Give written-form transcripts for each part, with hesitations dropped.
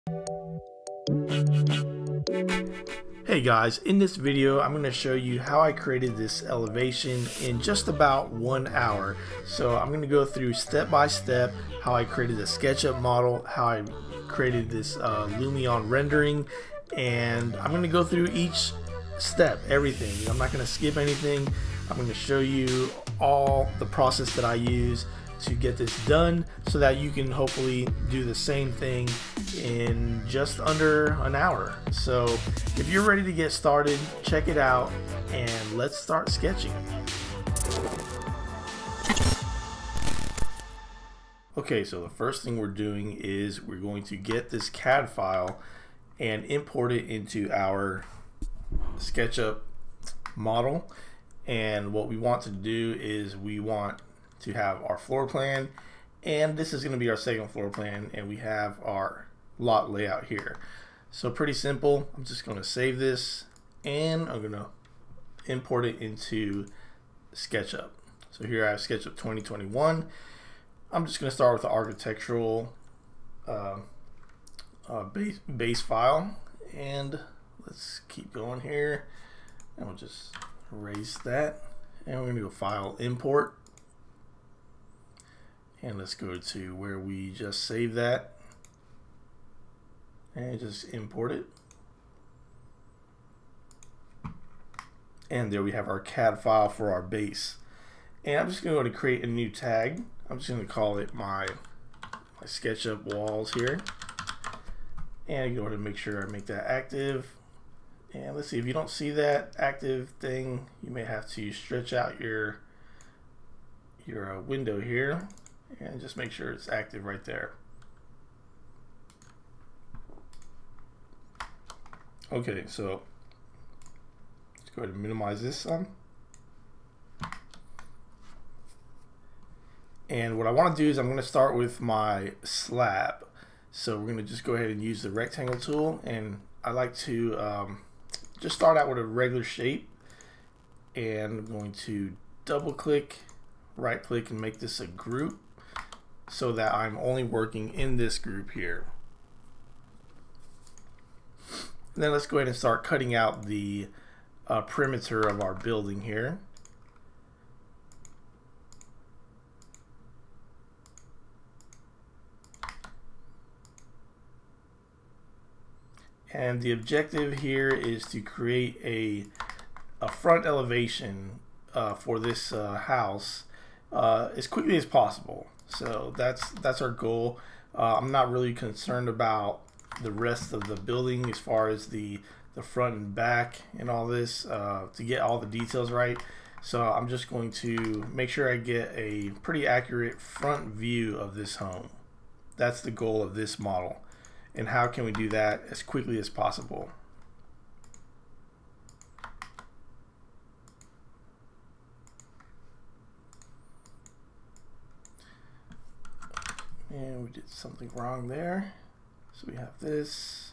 Hey guys, in this video I'm going to show you how I created this elevation in just about 1 hour. So I'm going to go through step by step how I created the SketchUp model, how I created this Lumion rendering, and I'm going to go through each step, everything. I'm not going to skip anything. I'm going to show you all the process that I use to get this done so that you can hopefully do the same thing in just under an hour. So if you're ready to get started, check it out and let's start sketching. Okay, so the first thing we're doing is we're going to get this CAD file and import it into our SketchUp model. And what we want to do is we want to have our floor plan, and this is going to be our second floor plan, and we have our lot layout here. So pretty simple. I'm just going to save this and I'm going to import it into SketchUp. So here I have SketchUp 2021. I'm just going to start with the architectural base file, and let's keep going here, and we'll just erase that, and we're going to go File, Import. And let's go to where we just saved that and just import it. And there we have our CAD file for our base. And I'm just going to create a new tag. I'm just going to call it my SketchUp walls here. And go ahead and make sure I make that active. And let's see, if you don't see that active thing, you may have to stretch out your window here. And just make sure it's active right there. Okay, so let's go ahead and minimize this some. And what I want to do is I'm going to start with my slab. So we're going to just go ahead and use the rectangle tool, and I like to just start out with a regular shape, and I'm going to double click, right click, and make this a group, so that I'm only working in this group here. And then let's go ahead and start cutting out the perimeter of our building here. And the objective here is to create a front elevation for this house as quickly as possible. So that's our goal. I'm not really concerned about the rest of the building as far as the front and back and all this to get all the details right. So I'm just going to make sure I get a pretty accurate front view of this home. That's the goal of this model. And how can we do that as quickly as possible? And we did something wrong there. So we have this,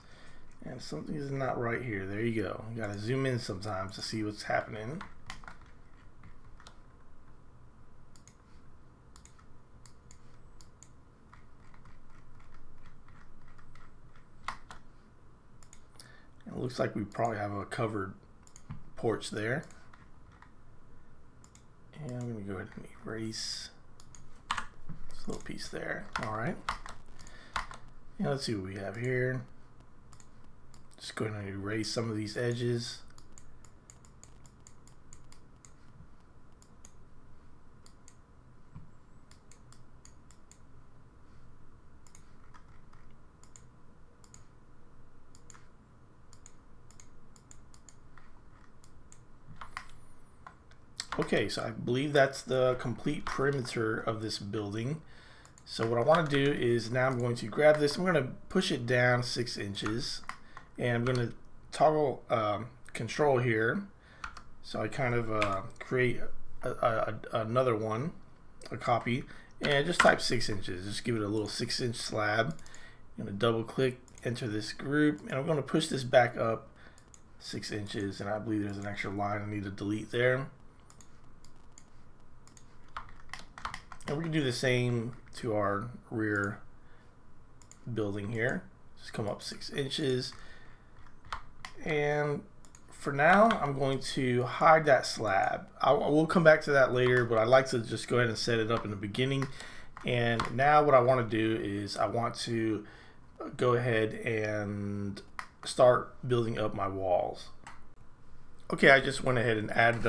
and something is not right here. There you go. You gotta zoom in sometimes to see what's happening. And it looks like we probably have a covered porch there. And I'm gonna go ahead and erase little piece there. Alright. Now let's see what we have here. Just going to erase some of these edges. Okay, so I believe that's the complete perimeter of this building. So what I want to do is now I'm going to grab this, I'm going to push it down 6 inches, and I'm going to toggle control here. So I kind of create another one, a copy, and just type 6 inches. Just give it a little 6-inch slab. I'm going to double click, enter this group, and I'm going to push this back up 6 inches, and I believe there's an extra line I need to delete there. And we can do the same to our rear building here. Just come up 6 inches. And for now, I'm going to hide that slab. I will come back to that later, but I'd like to just go ahead and set it up in the beginning. And now what I want to do is I want to go ahead and start building up my walls. Okay, I just went ahead and added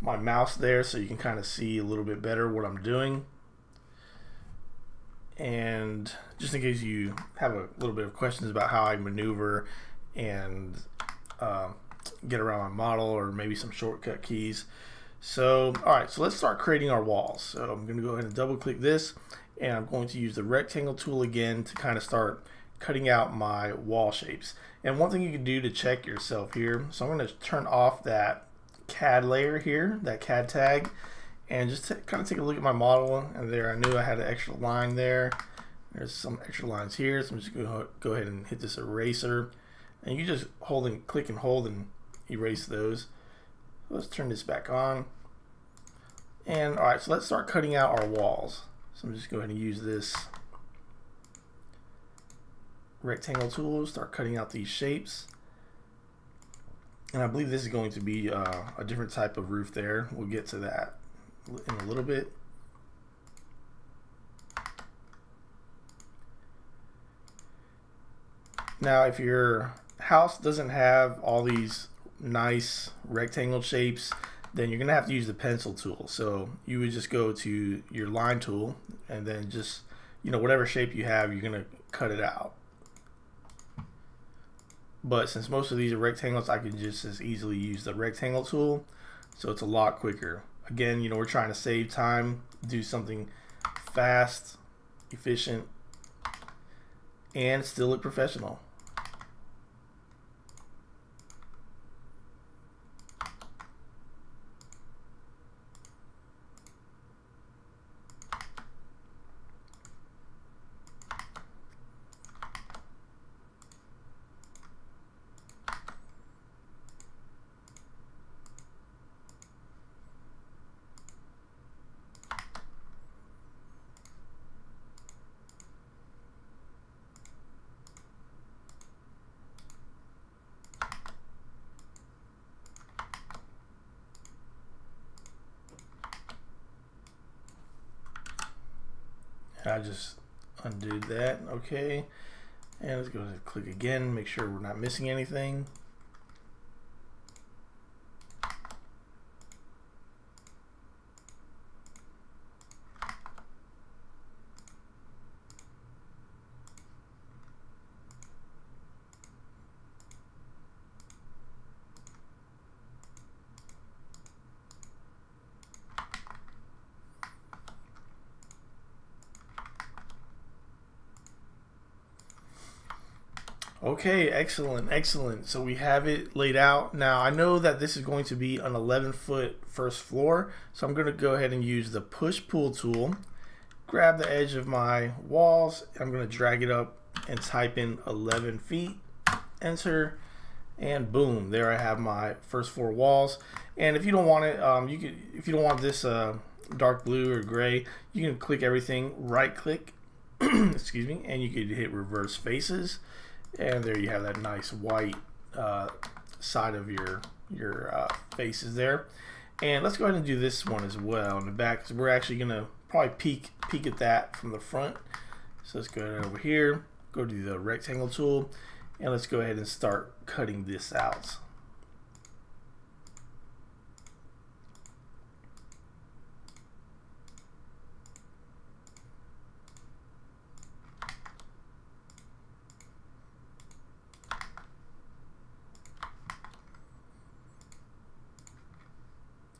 my mouse there so you can kind of see a little bit better what I'm doing. And just in case you have a little bit of questions about how I maneuver and get around my model, or maybe some shortcut keys. So alright, so let's start creating our walls. So I'm going to go ahead and double click this, and I'm going to use the rectangle tool again to kind of start cutting out my wall shapes. And one thing you can do to check yourself here, so I'm going to turn off that CAD layer here, that CAD tag, and just kind of take a look at my model. And there, I knew I had an extra line there. There's some extra lines here, so I'm just going to go ahead and hit this eraser, and you just click and hold and erase those. Let's turn this back on. And alright, so let's start cutting out our walls. So I'm just go ahead and use this rectangle tool, start cutting out these shapes. And I believe this is going to be a different type of roof there. We'll get to that in a little bit. Now, if your house doesn't have all these nice rectangle shapes, then you're gonna have to use the pencil tool. So you would just go to your line tool, and then just, whatever shape you have, you're gonna cut it out. But since most of these are rectangles, I can just as easily use the rectangle tool, so it's a lot quicker. Again, we're trying to save time, do something fast, efficient, and still look professional. I just undid that. Okay, and let's go ahead and click again, make sure we're not missing anything. Okay, excellent. So we have it laid out. Now I know that this is going to be an 11-foot first floor, so I'm going to go ahead and use the push-pull tool, grab the edge of my walls, I'm going to drag it up and type in 11 feet, enter, and boom, there I have my first floor walls. And if you don't want it, if you don't want this dark blue or gray, you can click everything, right click, excuse me, and you could hit reverse faces. And there you have that nice white side of your faces there. And let's go ahead and do this one as well in the back, because we're actually gonna probably peek at that from the front. So let's go ahead over here, go to the rectangle tool, and let's go ahead and start cutting this out.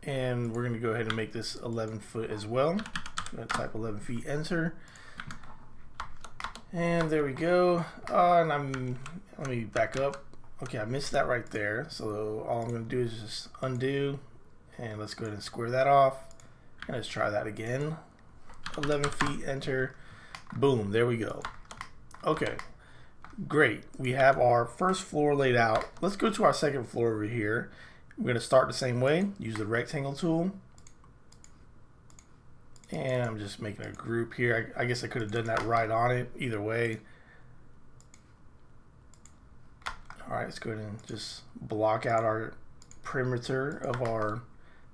And we're going to go ahead and make this 11 foot as well. I'm going to type 11 feet, enter. And there we go. And let me back up. Okay, I missed that right there. So all I'm going to do is just undo. And let's go ahead and square that off. And let's try that again. 11 feet, enter. Boom, there we go. Okay, great. We have our first floor laid out. Let's go to our second floor over here. We're going to start the same way, use the rectangle tool, and I'm just making a group here. I guess I could have done that right on it, either way. All right, let's go ahead and just block out our perimeter of our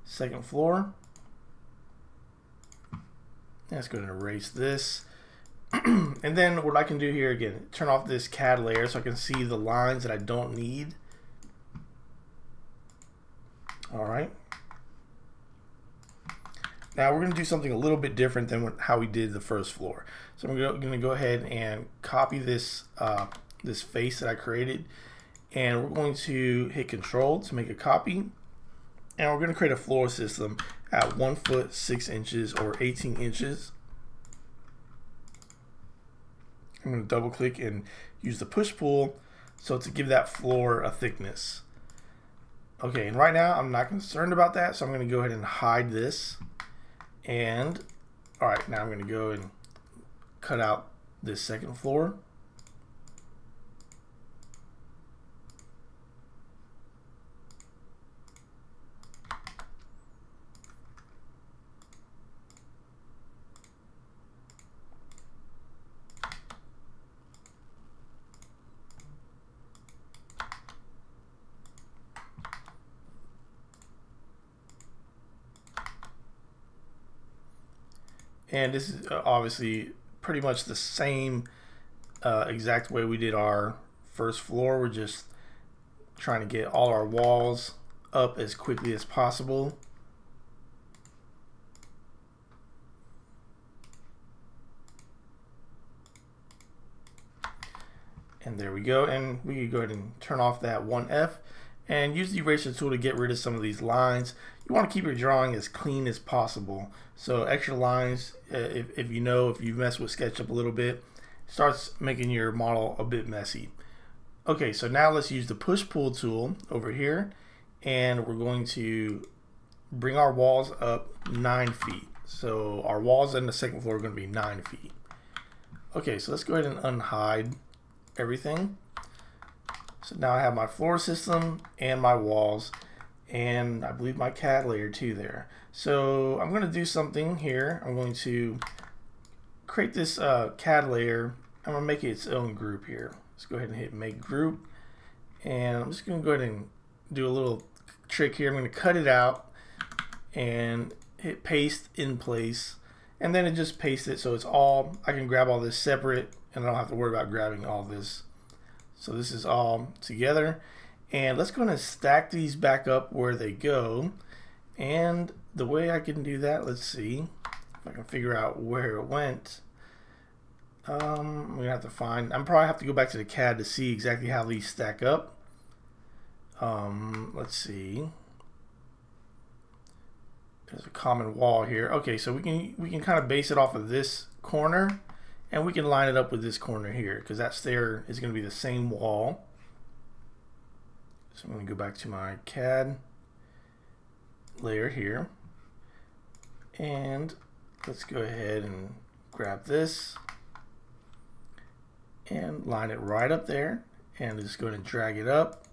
second floor. Let's go ahead and erase this. And then what I can do here, again, turn off this CAD layer so I can see the lines that I don't need. All right. Now we're going to do something a little bit different than how we did the first floor. So I'm going to go ahead and copy this this face that I created, and we're going to hit Control to make a copy, and we're going to create a floor system at 1 foot 6 inches or 18 inches. I'm going to double click and use the push pull so to give that floor a thickness. Okay, and right now I'm not concerned about that, so I'm going to go ahead and hide this. And all right, now I'm going to go and cut out this second floor. And this is obviously pretty much the same exact way we did our first floor. We're just trying to get all our walls up as quickly as possible. And there we go. And we can go ahead and turn off that 1F and use the eraser tool to get rid of some of these lines. You want to keep your drawing as clean as possible. So extra lines, if you mess with SketchUp a little bit, starts making your model a bit messy. Okay, so now let's use the push-pull tool over here, and we're going to bring our walls up 9 feet. So our walls in the second floor are going to be 9 feet. Okay, so let's go ahead and unhide everything. So now I have my floor system and my walls, and I believe my CAD layer too there. So I'm going to do something here. I'm going to create this CAD layer. I'm going to make it its own group here. Let's go ahead and hit make group, and I'm just going to go ahead and do a little trick here. I'm going to cut it out and hit paste in place, and then it just pastes it so it's all, I can grab all this separate and I don't have to worry about grabbing all this. So this is all together, and let's go ahead and stack these back up where they go. And the way I can do that, let's see if I can figure out where it went. I'm gonna have to find, I'm probably have to go back to the CAD to see exactly how these stack up. Let's see, there's a common wall here. Okay, so we can kind of base it off of this corner, and we can line it up with this corner here, because that stair is going to be the same wall. So I'm going to go back to my CAD layer here, and let's go ahead and grab this and line it right up there, and just go ahead and drag it up.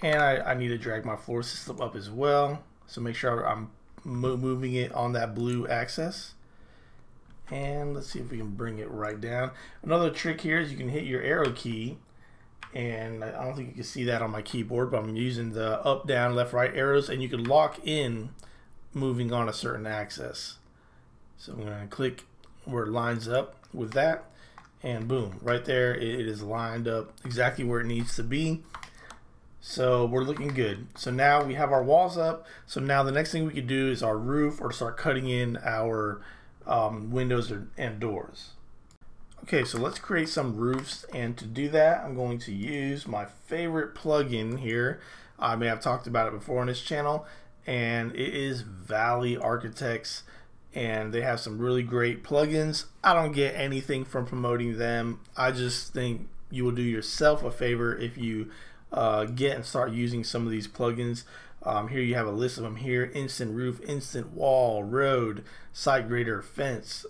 And I need to drag my floor system up as well, so make sure I'm moving it on that blue axis. And let's see if we can bring it right down. Another trick here is you can hit your arrow key, and I don't think you can see that on my keyboard, but I'm using the up, down, left, right arrows, and you can lock in moving on a certain axis. So I'm going to click where it lines up with that, and boom, right there it is lined up exactly where it needs to be. So we're looking good. So now we have our walls up. So now the next thing we could do is our roof, or start cutting in our windows and doors. Okay, so let's create some roofs, and to do that I'm going to use my favorite plugin here. I may have talked about it before on this channel, and it is Valley Architects, and they have some really great plugins. I don't get anything from promoting them. I just think you will do yourself a favor if you get and start using some of these plugins. Here you have a list of them here: instant roof, instant wall, road, site grader, fence,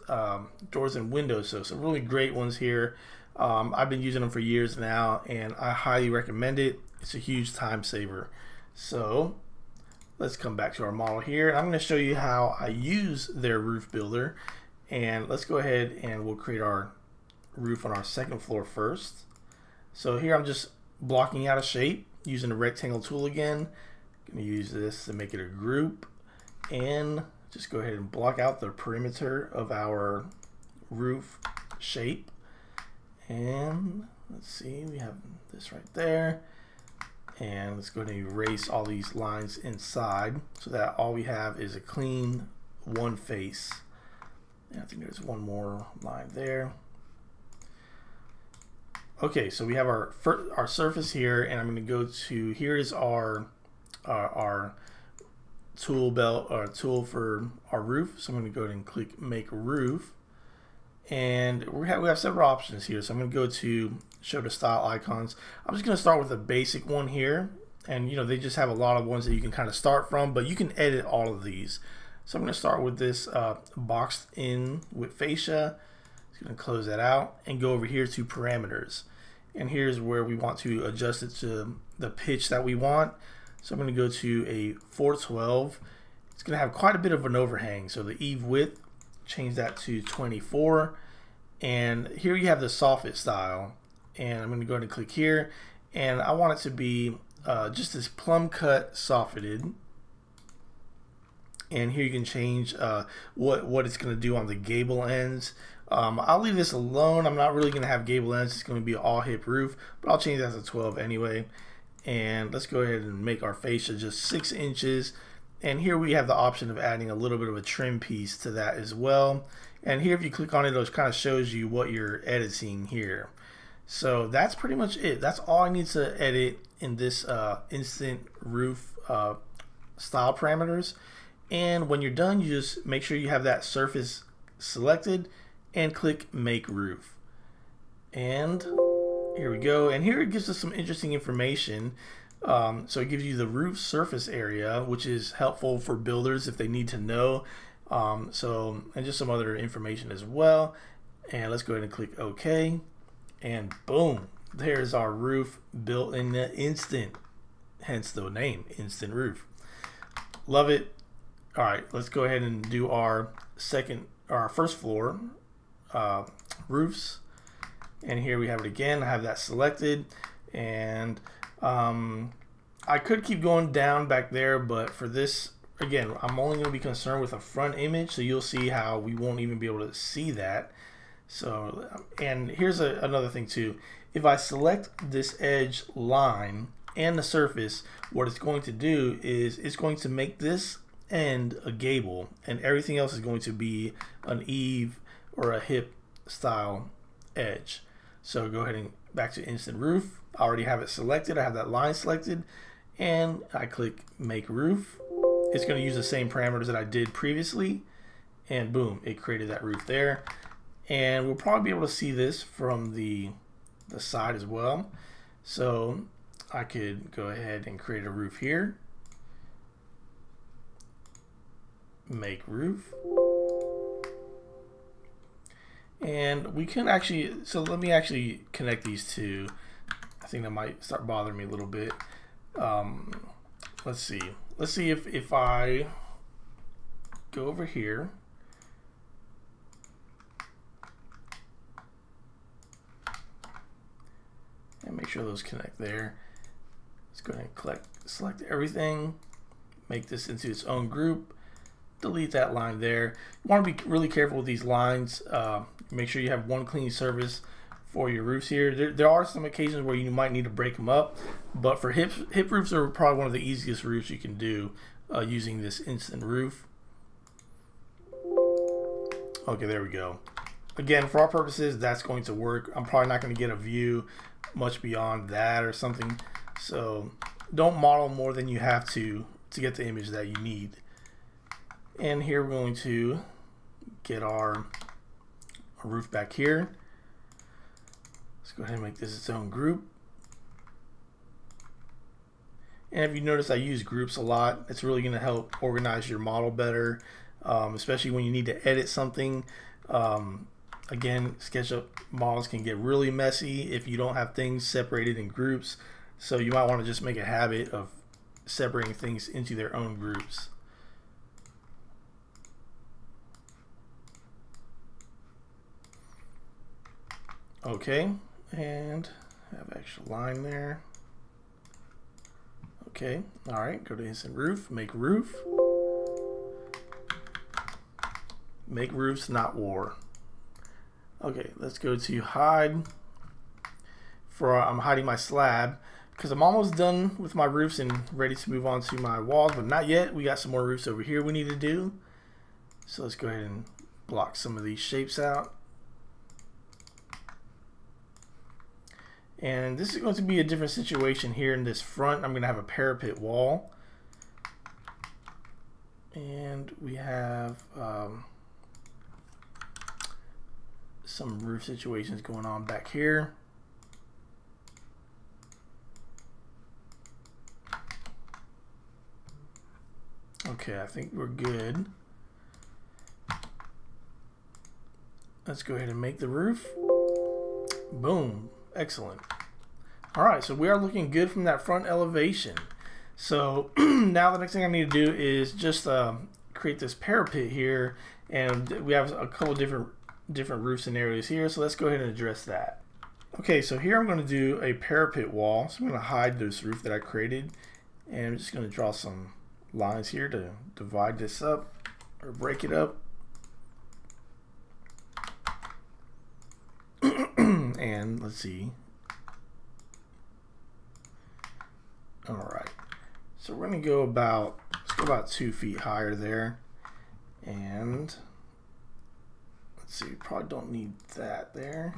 doors and windows. So some really great ones here. I've been using them for years now, and I highly recommend it. It's a huge time saver. So let's come back to our model here, and I'm going to show you how I use their roof builder. And let's go ahead and we'll create our roof on our second floor first. So here I'm just blocking out a shape using the rectangle tool again. I'm going to use this to make it a group and just go ahead and block out the perimeter of our roof shape. And let's see, we have this right there. And let's go ahead and erase all these lines inside so that all we have is a clean one face. And I think there's one more line there. Okay, so we have our surface here, and I'm going to go to, here is our tool belt, or tool for our roof. So I'm going to go ahead and click Make Roof. And we have several options here. So I'm going to go to Show the Style Icons. I'm just going to start with a basic one here. And you know, they just have a lot of ones that you can kind of start from, but you can edit all of these. So I'm going to start with this boxed in with fascia. Just going to close that out and go over here to parameters. And here's where we want to adjust it to the pitch that we want. So I'm going to go to a 412. It's going to have quite a bit of an overhang. So the eave width, change that to 24. And here you have the soffit style. And I'm going to go ahead and click here. And I want it to be just this plumb cut soffited. And here you can change what it's going to do on the gable ends. I'll leave this alone. I'm not really going to have gable ends. It's going to be an all hip roof, but I'll change that to 12 anyway. And let's go ahead and make our fascia just 6 inches. And here we have the option of adding a little bit of a trim piece to that as well. And here, if you click on it, it kind of shows you what you're editing here. So that's pretty much it. That's all I need to edit in this instant roof style parameters. And when you're done, you just make sure you have that surface selected and click Make Roof. And here we go. And here it gives us some interesting information. So it gives you the roof surface area, which is helpful for builders if they need to know. And just some other information as well. And let's go ahead and click OK. And boom, there's our roof built in the instant. Hence the name, Instant Roof. Love it. All right, let's go ahead and do our first floor roofs. And here we have it again. I have that selected, and I could keep going down back there, but for this, again, I'm only going to be concerned with a front image, so you'll see how we won't even be able to see that. So, and here's another thing too. If I select this edge line and the surface, what it's going to do is it's going to make this end a gable, and everything else is going to be an eave or a hip style edge. So go ahead and back to Instant Roof. I already have it selected. I have that line selected, and I click Make Roof. It's going to use the same parameters that I did previously, and boom, it created that roof there. And we'll probably be able to see this from the side as well. So I could go ahead and create a roof here. Make Roof. And we can actually, so let me actually connect these two. I think that might start bothering me a little bit. Let's see if I go over here and make sure those connect there. Let's go ahead and select everything, make this into its own group, delete that line there. You want to be really careful with these lines. Make sure you have one clean surface for your roofs here. There are some occasions where you might need to break them up, but for hip roofs are probably one of the easiest roofs you can do using this Instant Roof. Okay, there we go. Again, for our purposes, that's going to work. I'm probably not going to get a view much beyond that or something, so don't model more than you have to get the image that you need. And here we're going to get our roof back here. Let's go ahead and make this its own group. And if you notice, I use groups a lot. It's really going to help organize your model better, especially when you need to edit something. Again, SketchUp models can get really messy if you don't have things separated in groups. So you might want to just make a habit of separating things into their own groups. Okay, and have extra line there. Okay, all right, go to instant roof, make roof. Make roofs, not war. Okay, let's go to hide. I'm hiding my slab because I'm almost done with my roofs and ready to move on to my walls, but not yet. We got some more roofs over here we need to do. So let's go ahead and block some of these shapes out. And this is going to be a different situation here in this front. I'm going to have a parapet wall. And we have some roof situations going on back here. Okay, I think we're good. Let's go ahead and make the roof. Boom, excellent. All right, so we are looking good from that front elevation. So now the next thing I need to do is just create this parapet here, and we have a couple different roof scenarios here, so let's go ahead and address that. Okay, so here I'm going to do a parapet wall. So I'm going to hide this roof that I created, and I'm just going to draw some lines here to divide this up or break it up. And let's see. All right, so we're going to go about, let's go about 2 feet higher there, and let's see, we probably don't need that there.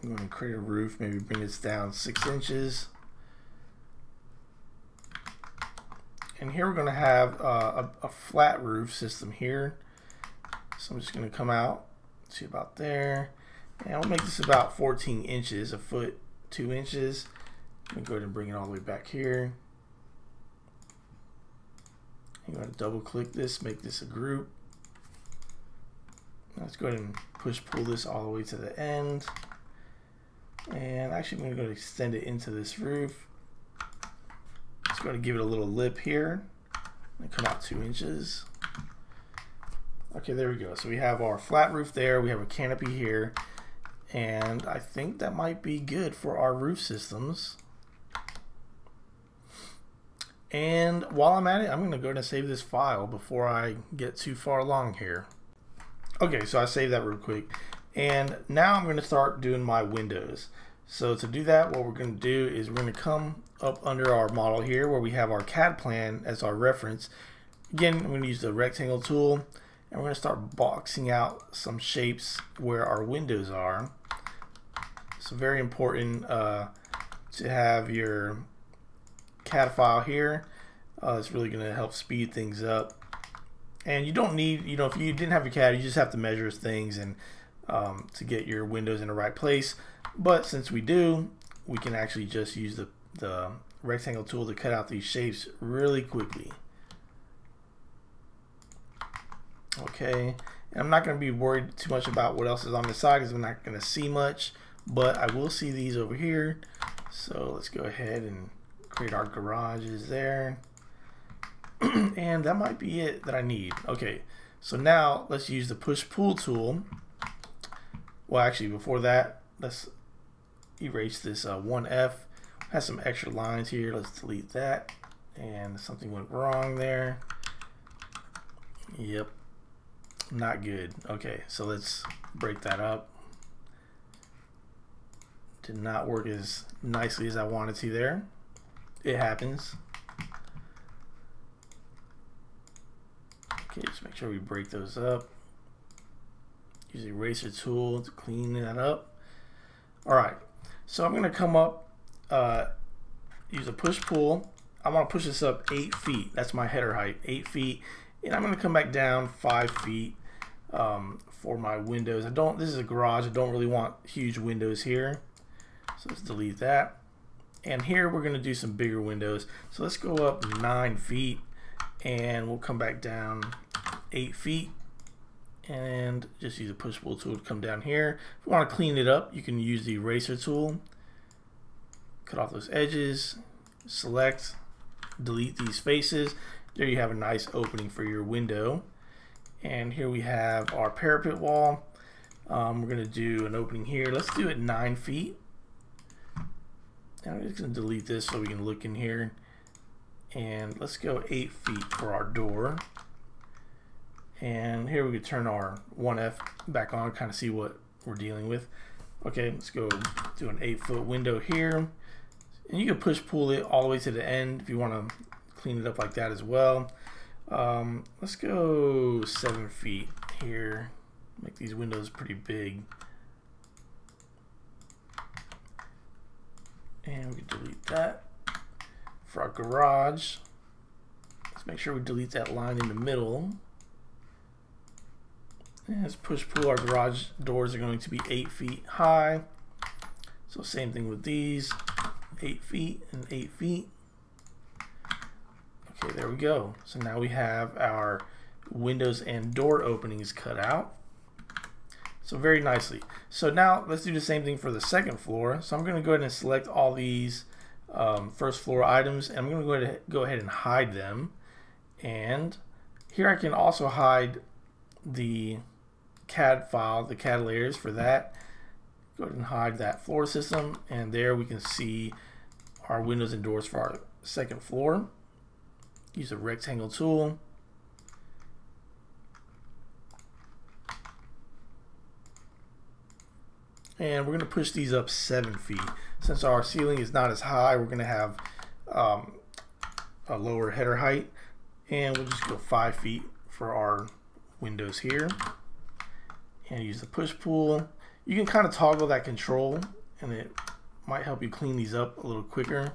I'm going to create a roof, maybe bring this down 6 inches. And here we're going to have a flat roof system here. So I'm just going to come out, see about there. And I'll make this about 14 inches, a foot, 2 inches. I'm going to go ahead and bring it all the way back here. I'm going to double click this, make this a group. Let's go ahead and pull this all the way to the end. And actually I'm going to go and extend it into this roof. Just going to give it a little lip here and come out 2 inches. Okay, there we go. So we have our flat roof there, we have a canopy here, and I think that might be good for our roof systems. And while I'm at it, I'm going to go ahead and save this file before I get too far along here. Okay, so I saved that real quick, and now I'm going to start doing my windows. So to do that, what we're going to do is we're going to come up under our model here where we have our CAD plan as our reference. Again, I'm going to use the rectangle tool, and we're going to start boxing out some shapes where our windows are. So very important to have your CAD file here. It's really going to help speed things up. And you don't need, if you didn't have your CAD, you just have to measure things and to get your windows in the right place. But since we do, we can actually just use the rectangle tool to cut out these shapes really quickly. Okay, and I'm not going to be worried too much about what else is on the side because I'm not going to see much, but I will see these over here. So let's go ahead and create our garages there. And that might be it that I need. Okay, so now let's use the push-pull tool. Well, actually, before that, let's erase this 1F. Has some extra lines here. Let's delete that. And something went wrong there. Yep. Not good. Okay, so let's break that up. Did not work as nicely as I wanted to there. It happens. Okay, just make sure we break those up. Use the eraser tool to clean that up. Alright, so I'm going to come up, use a push-pull. I want to push this up 8 feet. That's my header height, 8 feet. And I'm going to come back down 5 feet for my windows. This is a garage. I don't really want huge windows here. So let's delete that. And here we're going to do some bigger windows. So let's go up 9 feet and we'll come back down 8 feet and just use a push-pull tool to come down here. If you want to clean it up, you can use the eraser tool. Cut off those edges, select, delete these faces. There you have a nice opening for your window. And here we have our parapet wall. We're going to do an opening here. Let's do it 9 feet. Now we're just going to delete this so we can look in here. And let's go 8 feet for our door. And here we could turn our 1F back on, kind of see what we're dealing with. Okay, let's go do an 8-foot window here. And you can push pull it all the way to the end if you want to clean it up like that as well. Let's go 7 feet here. Make these windows pretty big. And we can delete that. For our garage, let's make sure we delete that line in the middle. And let's push pull. Our garage doors are going to be 8 feet high. So same thing with these, 8 feet and 8 feet. Okay, there we go. So now we have our windows and door openings cut out. So very nicely. So now let's do the same thing for the second floor. So I'm going to go ahead and select all these first floor items, and I'm going to go ahead and hide them. And here I can also hide the CAD file, the CAD layers for that. Go ahead and hide that floor system, and there we can see our windows and doors for our second floor. Use a rectangle tool. And we're going to push these up 7 feet. Since our ceiling is not as high, we're going to have a lower header height. And we'll just go 5 feet for our windows here. And use the push pull. You can kind of toggle that control, and it might help you clean these up a little quicker.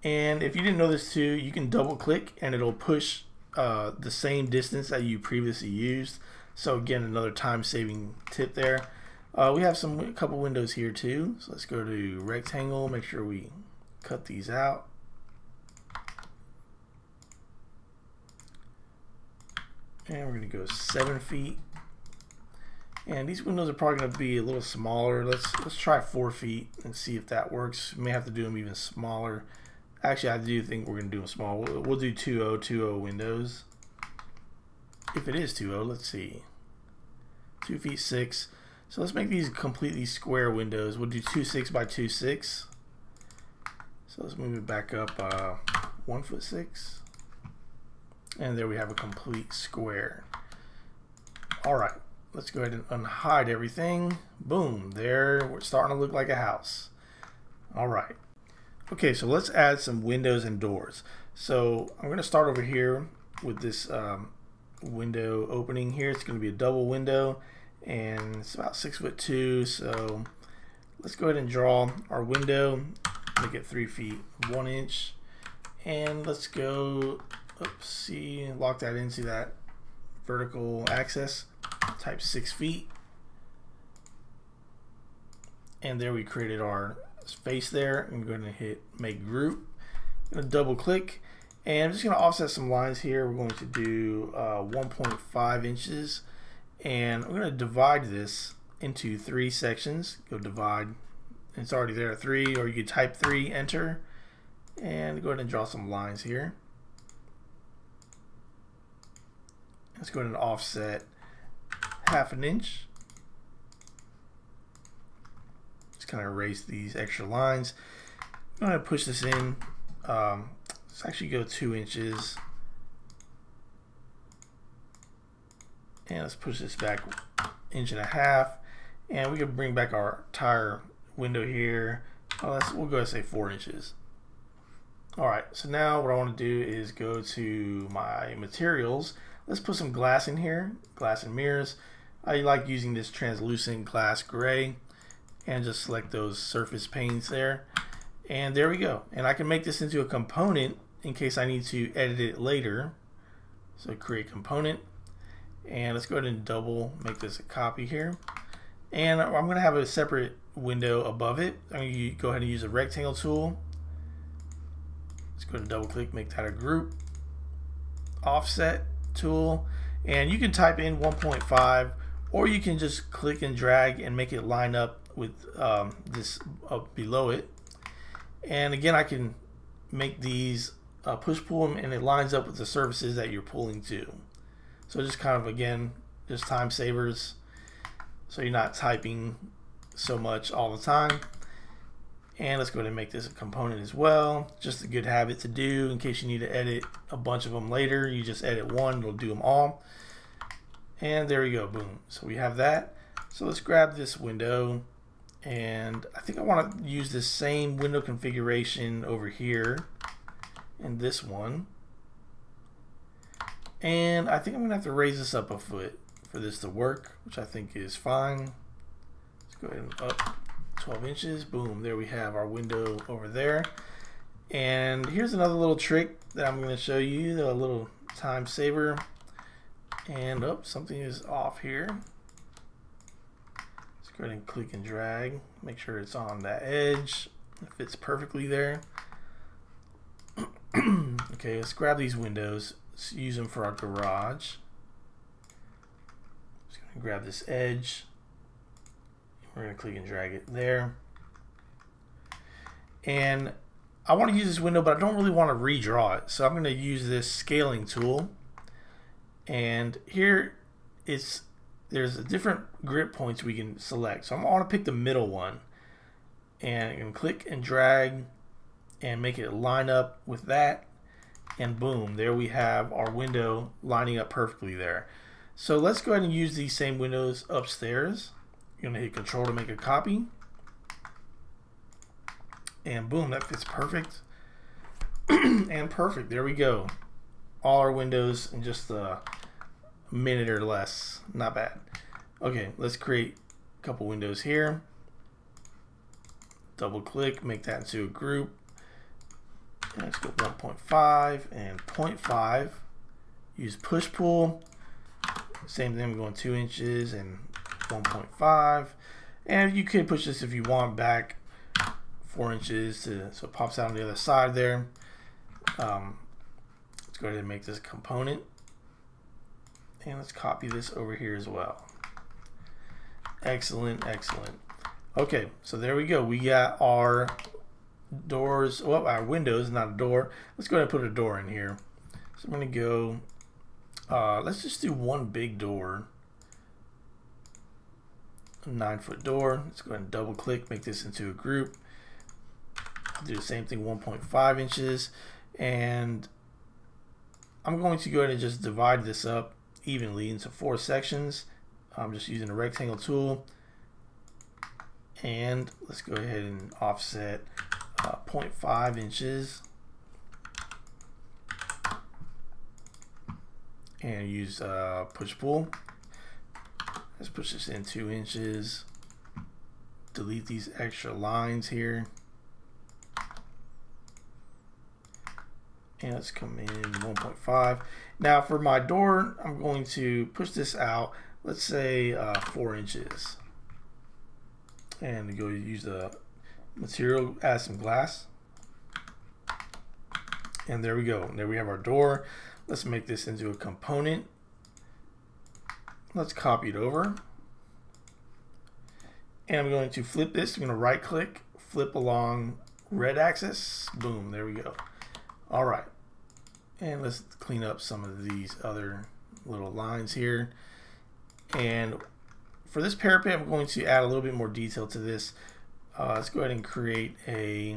And if you didn't know this too, you can double click and it'll push the same distance that you previously used. So again, another time-saving tip there. We have a couple windows here too. So let's go to rectangle, make sure we cut these out. And we're going to go 7 feet. And these windows are probably going to be a little smaller. Let's try 4 feet and see if that works. We may have to do them even smaller. Actually, I do think we're going to do them small. We'll do 2.0 windows. If it is 2.0, let's see. 2 feet 6. So let's make these completely square windows. We'll do 2.6 by 2.6. So let's move it back up 1 foot 6. And there we have a complete square. Alright, let's go ahead and unhide everything. Boom, there, we're starting to look like a house. Alright. Okay, so let's add some windows and doors. So I'm going to start over here with this window opening here. It's going to be a double window, and it's about 6'2". So let's go ahead and draw our window. Make it 3 feet 1 inch, and let's go. Oops, see, lock that into that vertical axis. Type 6 feet, and there we created our space there. I'm going to hit make group. I'm going to double click, and I'm just going to offset some lines here. We're going to do 1.5 inches, and I'm going to divide this into 3 sections. Go divide. It's already there at 3, or you could type 3, enter, and go ahead and draw some lines here. Let's go ahead and offset 1/2 inch. Just kind of erase these extra lines. I'm going to push this in. Let's actually go 2 inches. And let's push this back 1.5 inches. And we can bring back our entire window here. We'll go and say 4 inches. Alright, so now what I want to do is go to my materials. Let's put some glass in here, glass and mirrors. I like using this translucent glass gray, and just select those surface panes there. And there we go. And I can make this into a component in case I need to edit it later. So create component, and let's go ahead and double make this a copy here. And I'm going to have a separate window above it. I'm going to go ahead and use a rectangle tool. Let's go ahead and double click, make that a group. Offset tool, and you can type in 1.5, or you can just click and drag and make it line up with this below it. And again, I can make these push pull them, and it lines up with the surfaces that you're pulling to. So just kind of, again, just time savers, so you're not typing so much all the time. And let's go ahead and make this a component as well. Just a good habit to do in case you need to edit a bunch of them later. You just edit one, it'll do them all. And there we go, boom. So we have that. So let's grab this window, and I think I want to use this same window configuration over here in this one. And I think I'm gonna have to raise this up a foot for this to work, which I think is fine. Let's go ahead and up 12 inches, boom, there we have our window over there. And here's another little trick that I'm gonna show you, a little time saver. And something is off here. Let's go ahead and click and drag, make sure it's on that edge, it fits perfectly there. Okay, let's grab these windows, let's use them for our garage. Just gonna grab this edge, we're gonna click and drag it there. And I want to use this window, but I don't really want to redraw it, so I'm going to use this scaling tool. And here there's different grip points we can select. So I want to pick the middle one, and I can click and drag and make it line up with that, and boom, there we have our window lining up perfectly there. So let's go ahead and use these same windows upstairs. You're going to hit Control to make a copy, and boom, that fits perfect. And perfect, there we go. All our windows in just a minute or less. Not bad. Okay, let's create a couple windows here. Double click, make that into a group. And let's go 1.5 and 0.5. Use push pull. Same thing, I'm going 2 inches and 1.5. And you could push this if you want back 4 inches so it pops out on the other side there. Let's go ahead and make this a component, and let's copy this over here as well. Excellent, excellent. Okay, so there we go. We got our doors, well, our windows, not a door. Let's go ahead and put a door in here. So I'm going to go, let's just do one big door, a 9-foot door. Let's go ahead and double click, make this into a group. I'll do the same thing, 1.5 inches. And I'm going to go ahead and just divide this up evenly into 4 sections. I'm just using the rectangle tool, and let's go ahead and offset 0.5 inches and use push pull. Let's push this in 2 inches, delete these extra lines here, and let's come in 1.5. Now for my door, I'm going to push this out, let's say 4 inches. And go use the material, add some glass. And there we go. There we have our door. Let's make this into a component. Let's copy it over. And I'm going to flip this. I'm going to right click, flip along red axis. Boom, there we go. All right. And let's clean up some of these other little lines here. And for this parapet, I'm going to add a little bit more detail to this. Let's go ahead and create a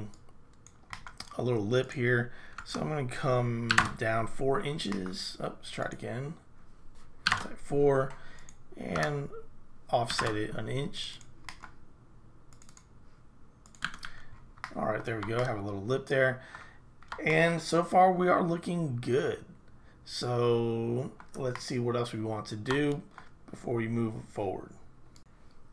little lip here. So I'm going to come down 4 inches. Oh, let's try it again. Like 4, and offset it an inch. All right, there we go. Have a little lip there. And so far we are looking good. So let's see what else we want to do before we move forward.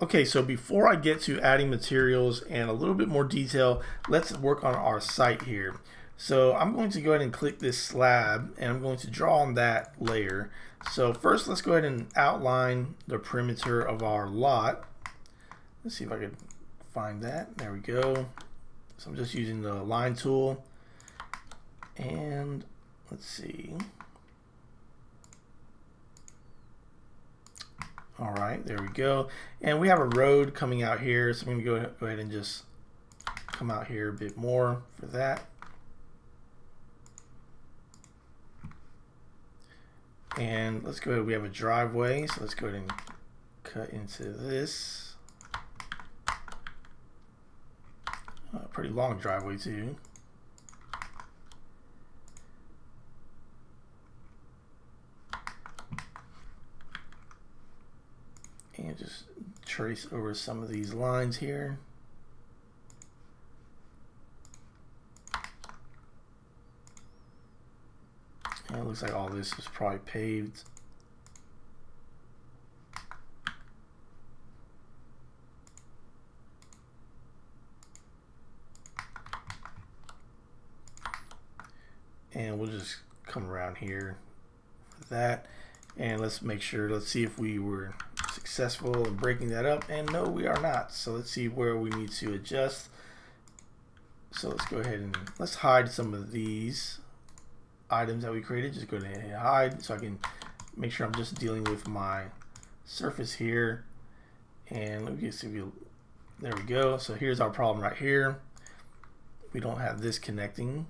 Okay, so before I get to adding materials and a little bit more detail, let's work on our site here. So I'm going to go ahead and click this slab, and I'm going to draw on that layer. So first, let's go ahead and outline the perimeter of our lot. Let's see if I can find that. There we go. So I'm just using the line tool, and let's see. All right, there we go. And we have a road coming out here, so I'm going to go ahead and just come out here a bit more for that. And let's go ahead, we have a driveway, so let's go ahead and cut into this. Pretty long driveway too. And just trace over some of these lines here. And it looks like all this is probably paved. And we'll just come around here for that. And let's make sure, let's see if we were successful in breaking that up. And no, we are not. So let's see where we need to adjust. So let's go ahead and let's hide some of these items that we created. Just go ahead and hit hide so I can make sure I'm just dealing with my surface here. And let me see if you, there we go. So here's our problem right here. We don't have this connecting.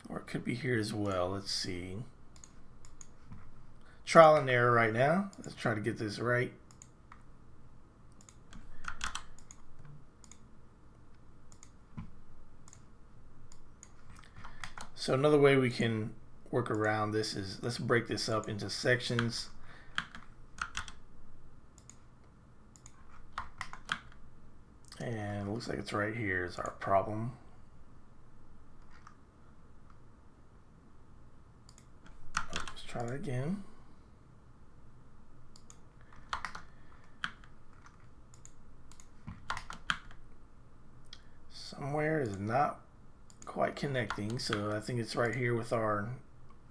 Or it could be here as well. Let's see. Trial and error right now. Let's try to get this right. So another way we can work around this is, let's break this up into sections. And it looks like it's right here is our problem. Let's try that again. Somewhere is not quite connecting, so I think it's right here with our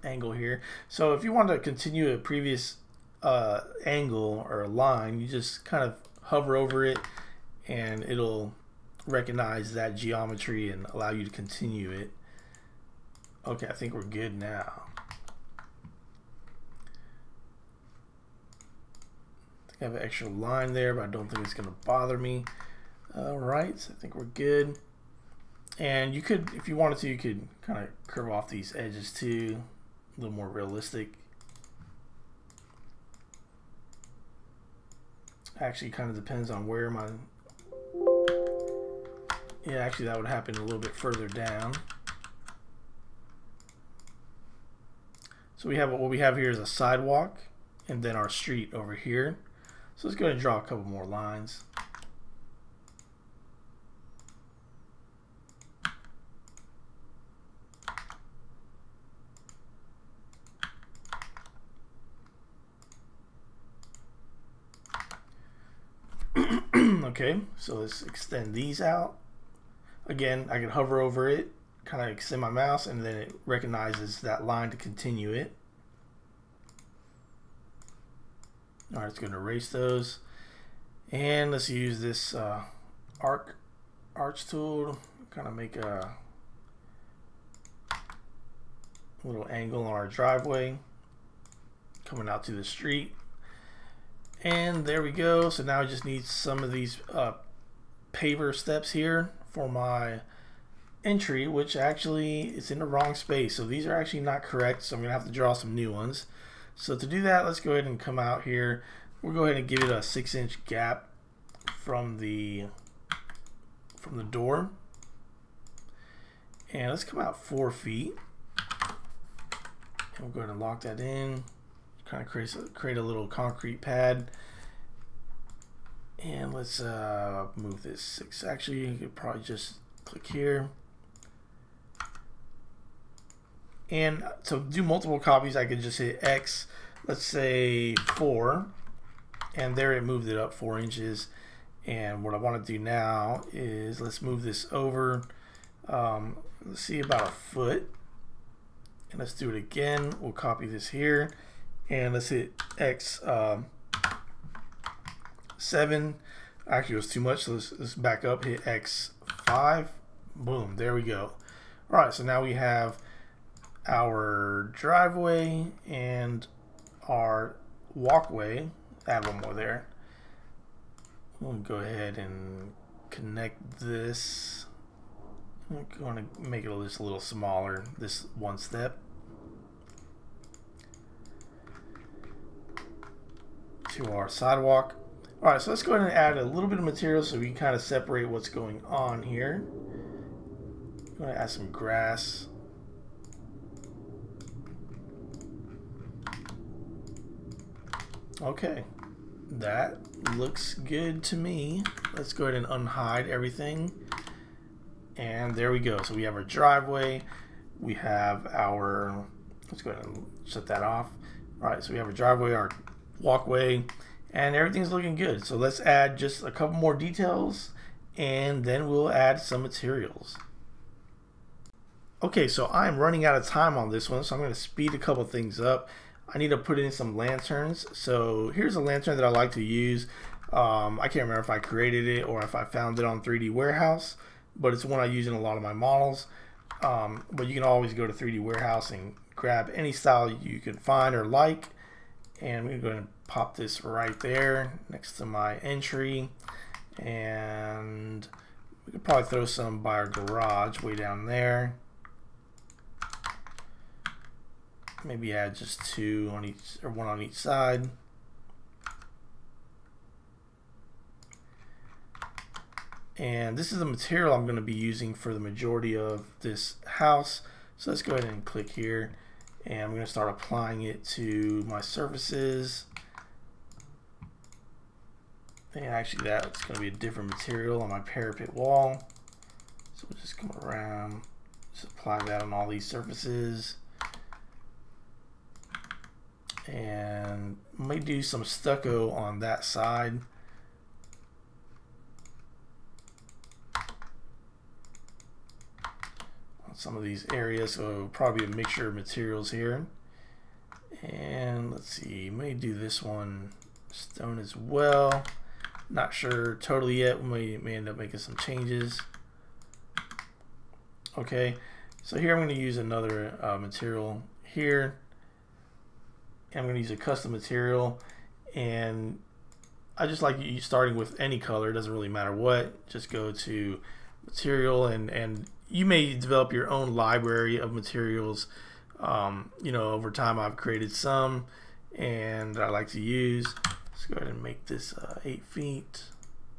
angle here. So if you want to continue a previous angle or a line, you just kind of hover over it and it'll recognize that geometry and allow you to continue it. Okay, I think we're good now. I think I have an extra line there, but I don't think it's going to bother me. All right, so I think we're good. And you could, if you wanted to, you could kind of curve off these edges too, a little more realistic. Actually, kind of depends on where my, yeah, actually that would happen a little bit further down. So we have, what we have here is a sidewalk and then our street over here. So let's go ahead and draw a couple more lines. Okay, so let's extend these out. Again, I can hover over it, kind of extend my mouse, and then it recognizes that line to continue it. All right, it's going to erase those. And let's use this arch tool, kind of make a little angle on our driveway coming out to the street. And there we go. So now I just need some of these paver steps here for my entry, which actually is in the wrong space. So these are actually not correct. So I'm gonna have to draw some new ones. So to do that, let's go ahead and come out here. We'll go ahead and give it a 6-inch gap from the door. And let's come out 4 feet. And we'll go ahead and lock that in. Kind of create a little concrete pad. And let's move this 6. Actually, you could probably just click here. And to do multiple copies, I could just hit X, let's say 4, and there it moved it up 4 inches. And what I want to do now is let's move this over, let's see, about 1 foot. And let's do it again. We'll copy this here. And let's hit X 7. Actually, it was too much, so let's back up, hit X 5. Boom, there we go. All right, so now we have our driveway and our walkway. Add one more there. We'll go ahead and connect this. I'm going to make it just a little smaller, this one step. to our sidewalk. Alright, so let's go ahead and add a little bit of material so we can kind of separate what's going on here. I'm going to add some grass. Okay, that looks good to me. Let's go ahead and unhide everything. And there we go. So we have our driveway. We have our, let's go ahead and shut that off. Alright, so we have our driveway, our walkway, and everything's looking good. So let's add just a couple more details and then we'll add some materials. Okay, so I'm running out of time on this one, so I'm going to speed a couple things up. I need to put in some lanterns. So here's a lantern that I like to use. I can't remember if I created it or if I found it on 3D Warehouse, but it's one I use in a lot of my models. But you can always go to 3D Warehouse and grab any style you can find or like. And we're going to pop this right there next to my entry. And we could probably throw some by our garage way down there. Maybe add just two on each, or one on each side. And this is the material I'm going to be using for the majority of this house. So let's go ahead and click here, and I'm going to start applying it to my surfaces. And actually that's going to be a different material on my parapet wall. So we'll just come around, just apply that on all these surfaces. And may do some stucco on that side. On some of these areas, so probably a mixture of materials here. And let's see, may do this one stone as well. Not sure totally yet. We may end up making some changes. Okay, so here I'm going to use another material here. I'm going to use a custom material, and I just like you starting with any color. It doesn't really matter what. Just go to material, and you may develop your own library of materials. You know, over time I've created some, and I like to use. Let's go ahead and make this 8 feet.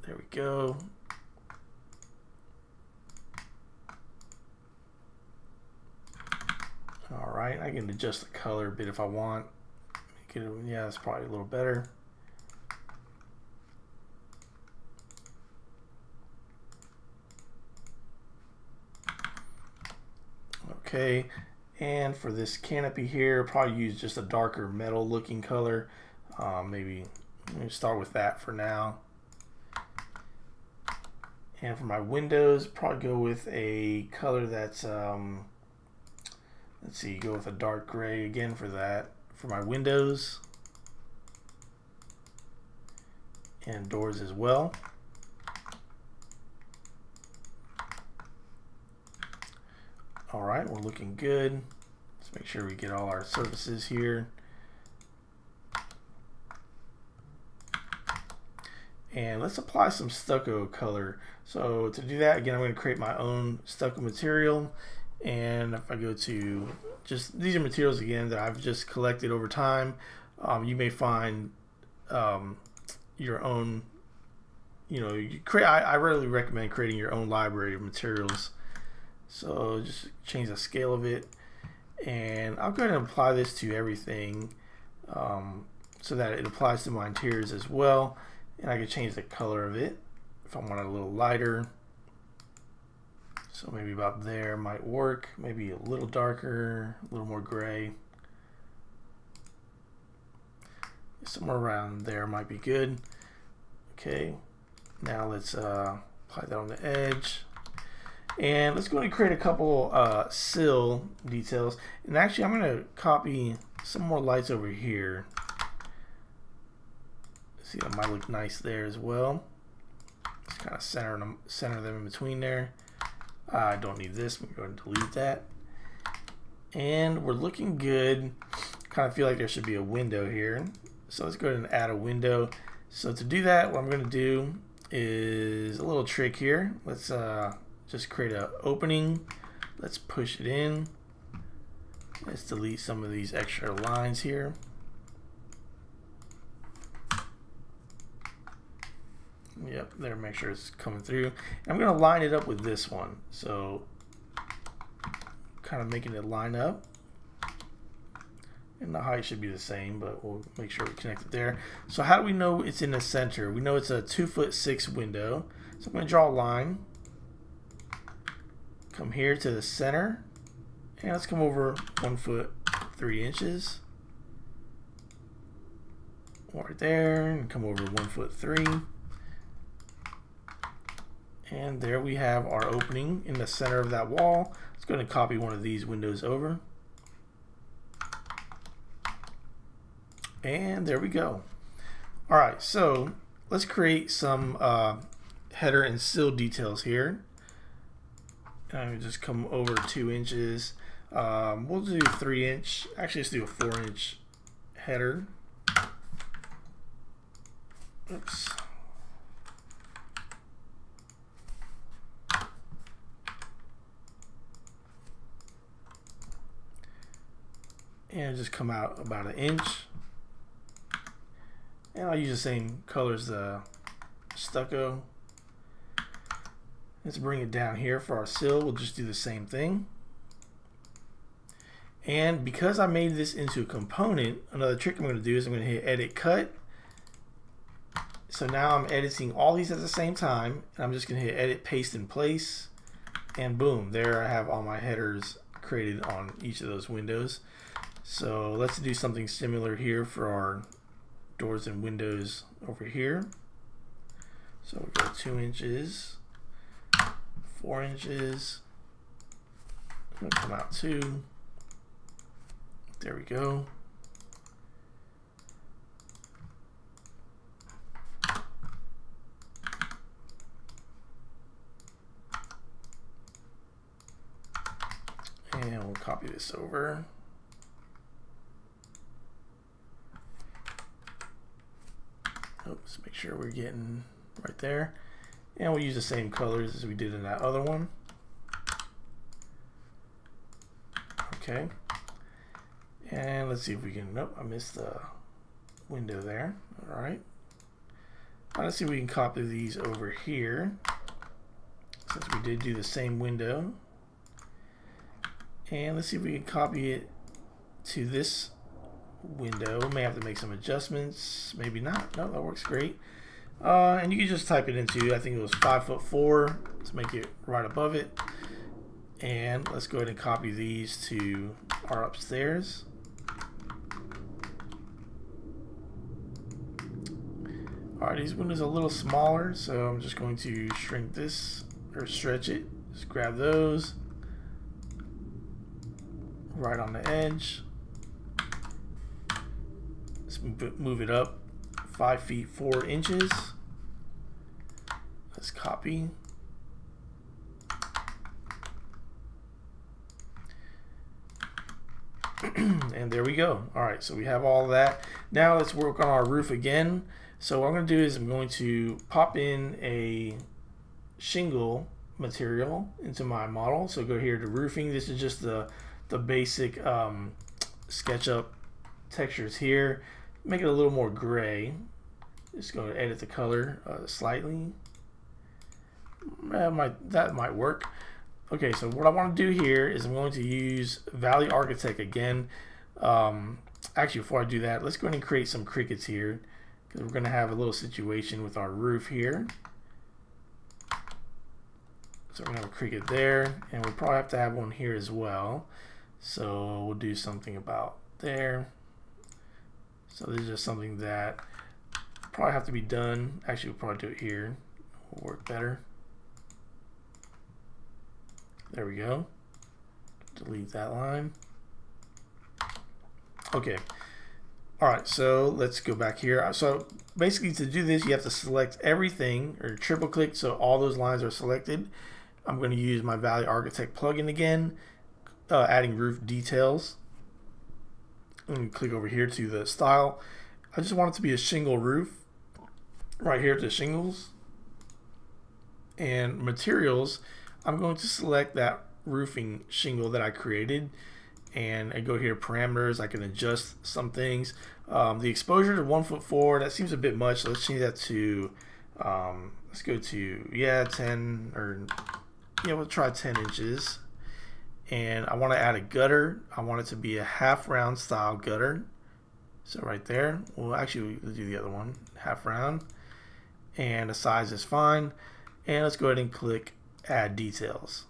There we go. All right, I can adjust the color a bit if I want. Yeah, that's probably a little better. Okay, and for this canopy here, probably use just a darker metal looking color. Maybe start with that for now. And for my windows, probably go with a color that's let's see, go with a dark gray again for that. For my windows and doors as well. All right, we're looking good. Let's make sure we get all our surfaces here. And let's apply some stucco color. So to do that, again, I'm going to create my own stucco material. And if I go to just, these are materials again that I've just collected over time. You may find your own, you know, I rarely recommend creating your own library of materials. So just change the scale of it, and I'll go ahead and apply this to everything so that it applies to my interiors as well. And I can change the color of it if I want it a little lighter. So maybe about there might work, maybe a little darker, a little more gray. Somewhere around there might be good. Okay, now let's apply that on the edge. And let's go and create a couple sill details. And actually I'm going to copy some more lights over here. See, that might look nice there as well. Just kind of center them in between there. I don't need this. I'm going to delete that. And we're looking good. Kind of feel like there should be a window here. So let's go ahead and add a window. So to do that, what I'm going to do is a little trick here. Let's just create an opening. Let's push it in. Let's delete some of these extra lines here. Yep, there, make sure it's coming through. And I'm going to line it up with this one. So kind of making it line up. And the height should be the same, but we'll make sure we connect it there. So how do we know it's in the center? We know it's a 2'6" window. So I'm going to draw a line. Come here to the center. And let's come over 1 foot 3 inches. Right there, and come over 1 foot 3. And there we have our opening in the center of that wall. Let's go ahead and copy one of these windows over. And there we go. All right, so let's create some header and sill details here. And just come over 2 inches. We'll do 3 inch. Actually, let's do a 4 inch header. Oops. And just come out about 1 inch. And I'll use the same color as the stucco. Let's bring it down here for our sill. We'll just do the same thing. And because I made this into a component, another trick I'm going to do is I'm going to hit edit cut. So now I'm editing all these at the same time, and I'm just going to hit edit paste in place, and boom, there I have all my headers created on each of those windows. So let's do something similar here for our doors and windows over here. So we'll go 2 inches, 4 inches, we'll come out 2. There we go. And we'll copy this over. Oops, make sure we're getting right there. And we'll use the same colors as we did in that other one. Okay. And let's see if we can, nope, I missed the window there. All right. Let's see if we can copy these over here, since we did do the same window. And let's see if we can copy it to this window. We may have to make some adjustments, maybe not. No, that works great. And you can just type it into, I think it was 5'4" to make it right above it. And let's go ahead and copy these to our upstairs. Alright, these windows are a little smaller, so I'm just going to shrink this, or stretch it. Just grab those right on the edge. Let's move it up 5 feet 4 inches. Let's copy. And there we go. Alright, so we have all that. Now let's work on our roof again. So what I'm going to do is I'm going to pop in a shingle material into my model. So go here to roofing. This is just the basic SketchUp textures here. Make it a little more gray. Just go to edit the color slightly. That might work. Okay, so what I want to do here is I'm going to use Valley Architect again. Actually, before I do that, let's go ahead and create some crickets here, because we're going to have a little situation with our roof here. So we're going to have a cricket there, and we'll probably have to have one here as well. So we'll do something about there. So this is just something that probably have to be done. Actually, we'll probably do it here. Will work better. There we go. Delete that line. Okay. Alright, so let's go back here. So basically to do this, you have to select everything, or triple click so all those lines are selected. I'm going to use my Valley Architect plugin again, adding roof details. And click over here to the style. I just want it to be a shingle roof. Right here to shingles. And materials, I'm going to select that roofing shingle that I created, and I go here parameters. I can adjust some things. The exposure to 1'4", that seems a bit much, so let's change that to Let's go to 10, or we'll try 10 inches. And I want to add a gutter. I want it to be a half round style gutter. So right there, well actually we'll do the other one, half round. And the size is fine. And let's go ahead and click add details.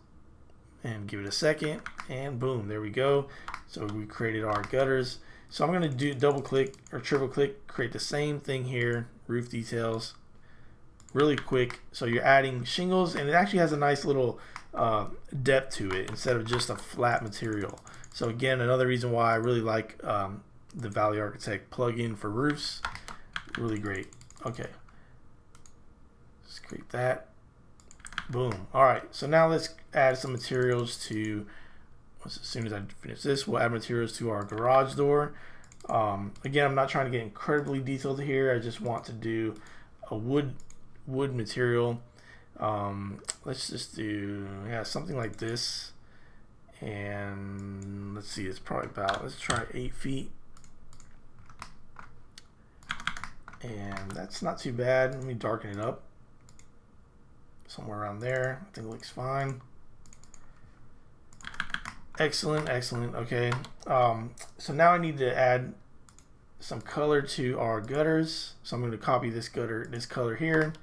And give it a second, and boom, there we go. So we created our gutters. So I'm going to do double click or triple click, create the same thing here, roof details, really quick. So you're adding shingles, and it actually has a nice little depth to it instead of just a flat material. So again, another reason why I really like the Valley Architect plugin for roofs. Really great. Okay, let's create that. Boom. Alright, so now let's add some materials to, as soon as I finish this, we'll add materials to our garage door. Again, I'm not trying to get incredibly detailed here. I just want to do a wood material. Let's just do something like this. And let's see, it's probably about, let's try 8 feet. And that's not too bad. Let me darken it up. Somewhere around there, I think it looks fine. Excellent, excellent. Okay, so now I need to add some color to our gutters. So I'm going to copy this color here.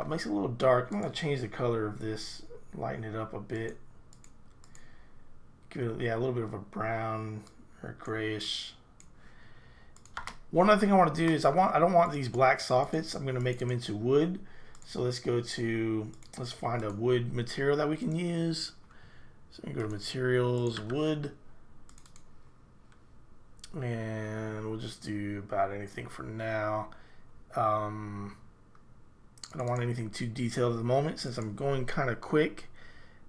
Makes it a little dark. I'm going to change the color of this, lighten it up a bit. Give it, a little bit of a brown or grayish. One other thing I want to do is I don't want these black soffits. I'm going to make them into wood. So let's find a wood material that we can use. So we can go to materials, wood, and we'll just do about anything for now. I don't want anything too detailed at the moment since I'm going kind of quick.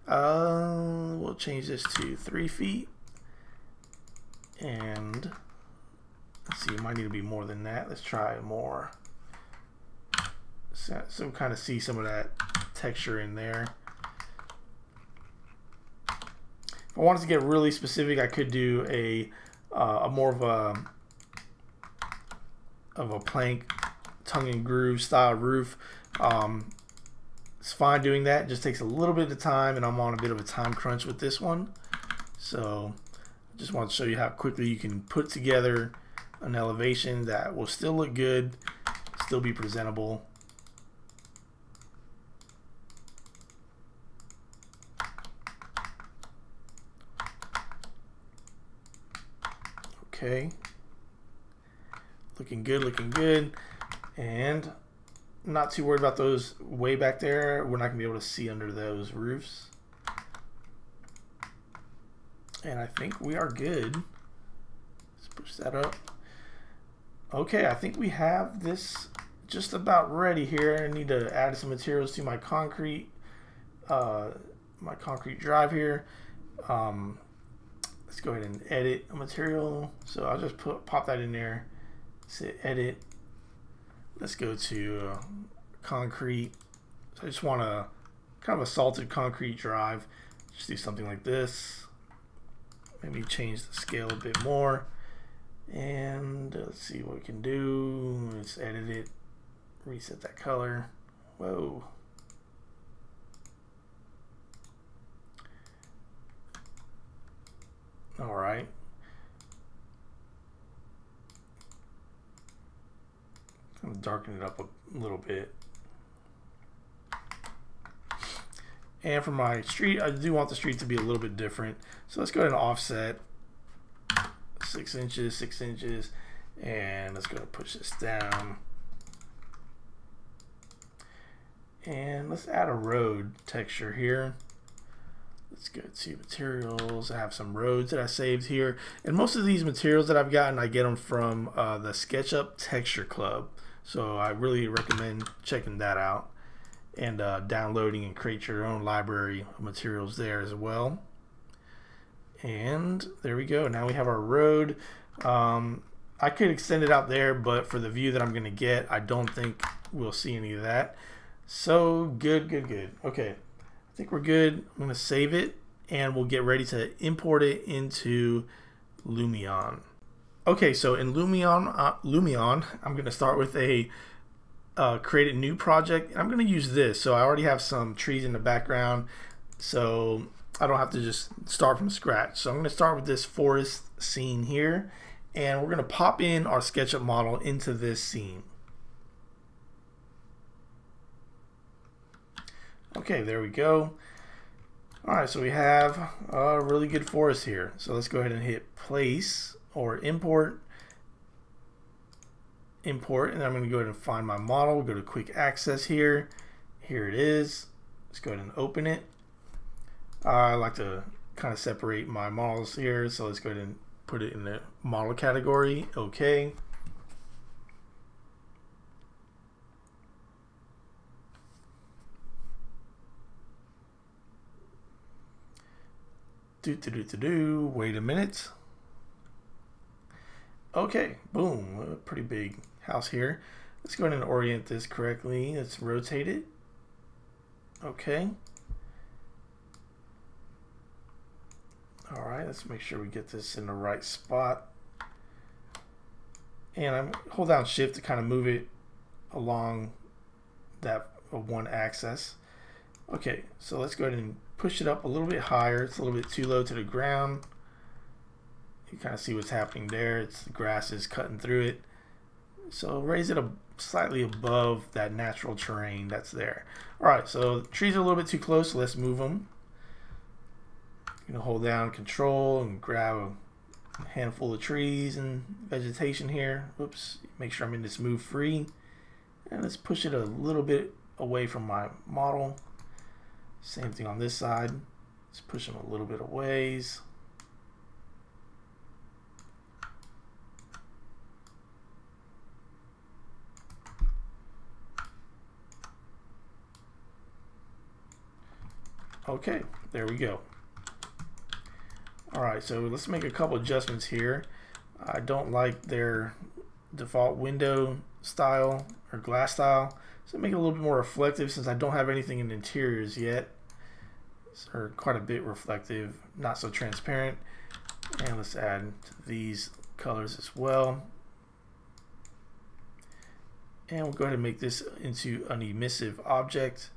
We'll change this to 3 feet, and let's see, it might need to be more than that. Let's try more. So kind of see some of that texture in there. If I wanted to get really specific, I could do a more of a plank tongue and groove style roof. It's fine doing that. It just takes a little bit of time, and I'm on a bit of a time crunch with this one. So I just want to show you how quickly you can put together an elevation that will still look good, still be presentable. Okay, looking good, and not too worried about those way back there. We're not gonna be able to see under those roofs, and I think we are good. Let's push that up. Okay, I think we have this just about ready here. I need to add some materials to my concrete drive here. Let's go ahead and edit a material. So I'll just pop that in there, say edit. Let's go to concrete. So I just want a kind of a salted concrete drive. Just do something like this. Maybe change the scale a bit more. And let's see what we can do. Let's edit it, reset that color. Whoa. All right. I'm gonna darken it up a little bit. And for my street, I do want the street to be a little bit different. So let's go ahead and offset 6 inches, 6 inches, and let's go ahead and push this down. And let's add a road texture here. Let's go to materials. I have some roads that I saved here, and most of these materials that I've gotten, I get them from the SketchUp Texture Club. So I really recommend checking that out and downloading and create your own library of materials there as well. And there we go. Now we have our road. I could extend it out there, but for the view that I'm going to get, I don't think we'll see any of that. So good. Okay. I think we're good. I'm going to save it, and we'll get ready to import it into Lumion. Okay, so in Lumion, I'm going to start with a create a new project. I'm going to use this. So I already have some trees in the background, so I don't have to just start from scratch. So I'm going to start with this forest scene here, and we're going to pop in our SketchUp model into this scene. Okay, there we go. Alright, so we have a really good forest here. So let's go ahead and hit place or import, and then I'm going to go ahead and find my model, go to quick access here. Here it is. Let's go ahead and open it. I like to kind of separate my models here, so let's go ahead and put it in the model category. Okay. Wait a minute. Okay, boom, a pretty big house here. Let's go ahead and orient this correctly. Let's rotate it. Okay. All right, let's make sure we get this in the right spot. And I'm hold down shift to kind of move it along that one axis. Okay, so let's go ahead and push it up a little bit higher. It's a little bit too low to the ground. You kind of see what's happening there. The grass is cutting through it. So raise it slightly above that natural terrain that's there. All right, so the trees are a little bit too close, so let's move them. You know, hold down Control and grab a handful of trees and vegetation here. Oops, make sure I'm in this move free. And let's push it a little bit away from my model. Same thing on this side. Let's push them a little bit of ways. Okay, there we go. Alright, so let's make a couple adjustments here. I don't like their default window style or glass style, so make it a little bit more reflective since I don't have anything in the interiors yet. Or quite a bit reflective, not so transparent. And let's add these colors as well. And we'll go ahead and make this into an emissive object.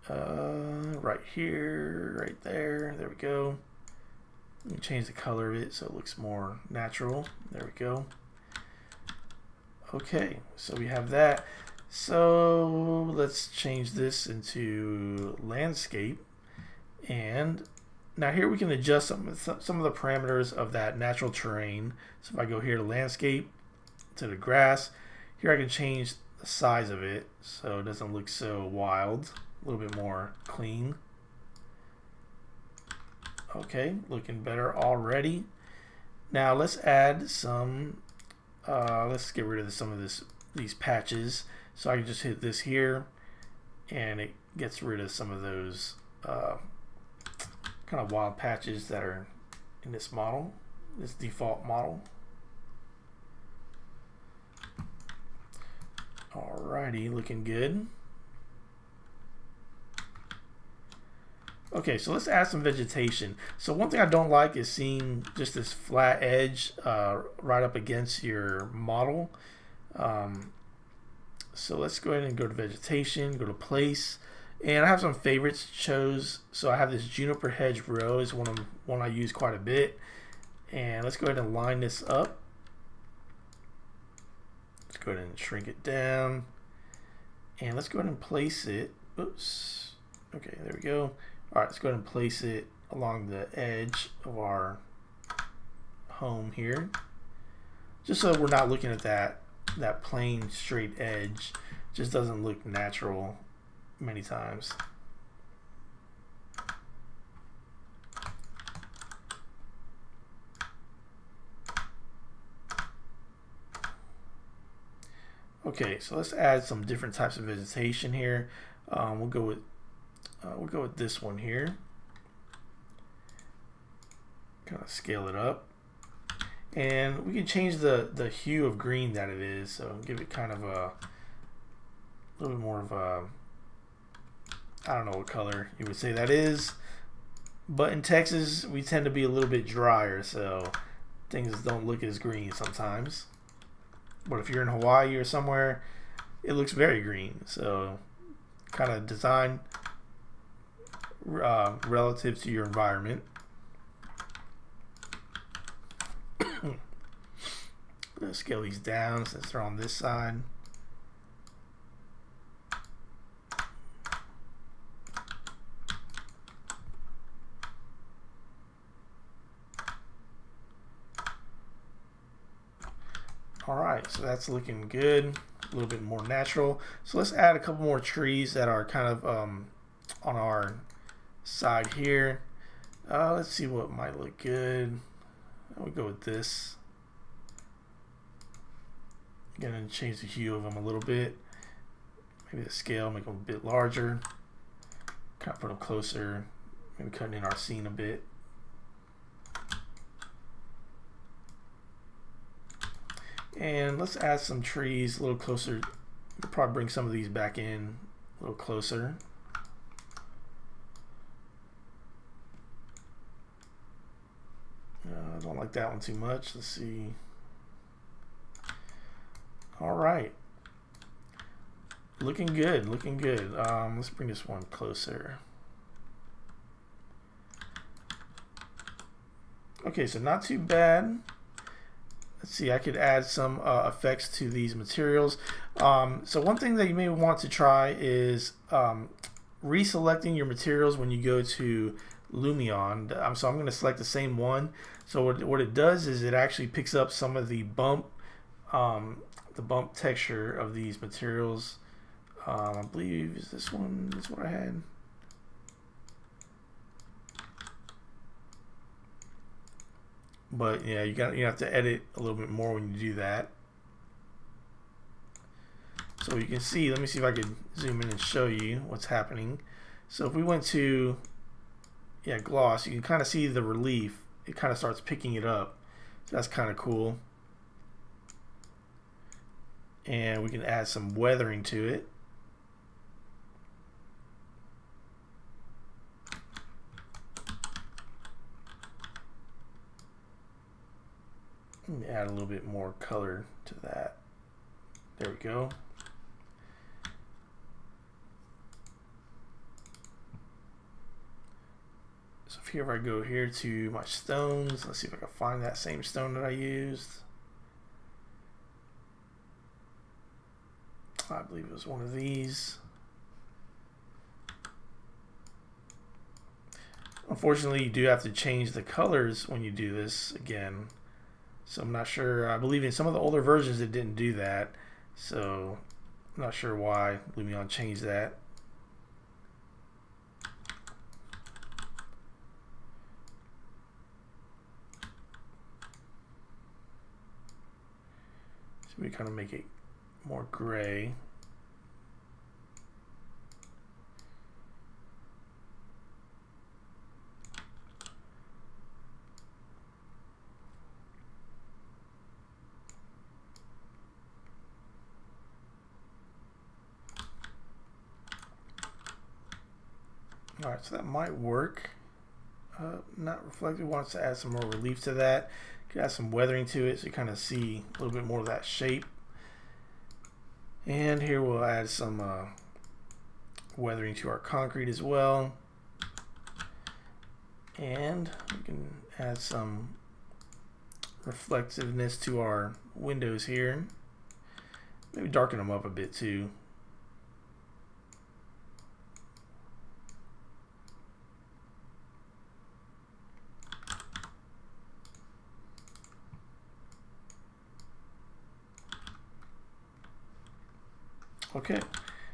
Right here, right there. There we go. Let me change the color of it so it looks more natural. There we go. Okay, so we have that. So let's change this into landscape. And now here we can adjust some of the parameters of that natural terrain. So if I go here to landscape, to the grass, here I can change the size of it so it doesn't look so wild. A little bit more clean. Okay, looking better already. Now let's add some. Let's get rid of some of these patches. So I can just hit this here, and it gets rid of some of those kind of wild patches that are in this model, this default model. Alrighty, looking good. Okay, so let's add some vegetation. So one thing I don't like is seeing just this flat edge right up against your model. So let's go ahead and go to vegetation, go to place, and I have some favorites chose. So I have this juniper hedge row is one I use quite a bit, and let's go ahead and line this up. Let's go ahead and shrink it down, and let's go ahead and place it. Oops. Okay, there we go. All right, let's go ahead and place it along the edge of our home here, just so we're not looking at that plain straight edge. Just doesn't look natural many times. Okay, so let's add some different types of vegetation here. We'll go with this one here. Kind of scale it up, and we can change the hue of green that it is. So give it kind of a little bit more of a, I don't know what color you would say that is, but in Texas we tend to be a little bit drier, so things don't look as green sometimes. But if you're in Hawaii or somewhere, it looks very green. So kind of design relative to your environment. Let's scale these down since they're on this side. Alright, so that's looking good, a little bit more natural. So let's add a couple more trees that are kind of on our side here. Let's see what might look good. We'll go with this. Gonna change the hue of them a little bit. Maybe the scale, make them a bit larger. Kind of put them closer. Maybe cutting in our scene a bit. And let's add some trees a little closer. We'll probably bring some of these back in a little closer. I don't like that one too much. Let's see. All right. Looking good, looking good. Let's bring this one closer. Okay, so not too bad. Let's see, I could add some effects to these materials. So one thing that you may want to try is reselecting your materials when you go to Lumion. So I'm going to select the same one. So what it does is it actually picks up some of the bump texture of these materials. I believe is this one. This is what I had. But yeah, you have to edit a little bit more when you do that. So you can see, let me see if I can zoom in and show you what's happening. So if we went to gloss, you can kind of see the relief. It kind of starts picking it up. So that's kind of cool. And we can add some weathering to it. Let me add a little bit more color to that. There we go. So if I go here to my stones, let's see if I can find that same stone that I used. I believe it was one of these. Unfortunately, you do have to change the colors when you do this again. So I'm not sure. I believe in some of the older versions it didn't do that. So I'm not sure why Lumion changed that. So we kind of make it more gray. All right, so that might work. Not reflective. Wants to add some more relief to that. Could add some weathering to it so you kind of see a little bit more of that shape. And here we'll add some weathering to our concrete as well. And we can add some reflectiveness to our windows here. Maybe darken them up a bit too. Okay,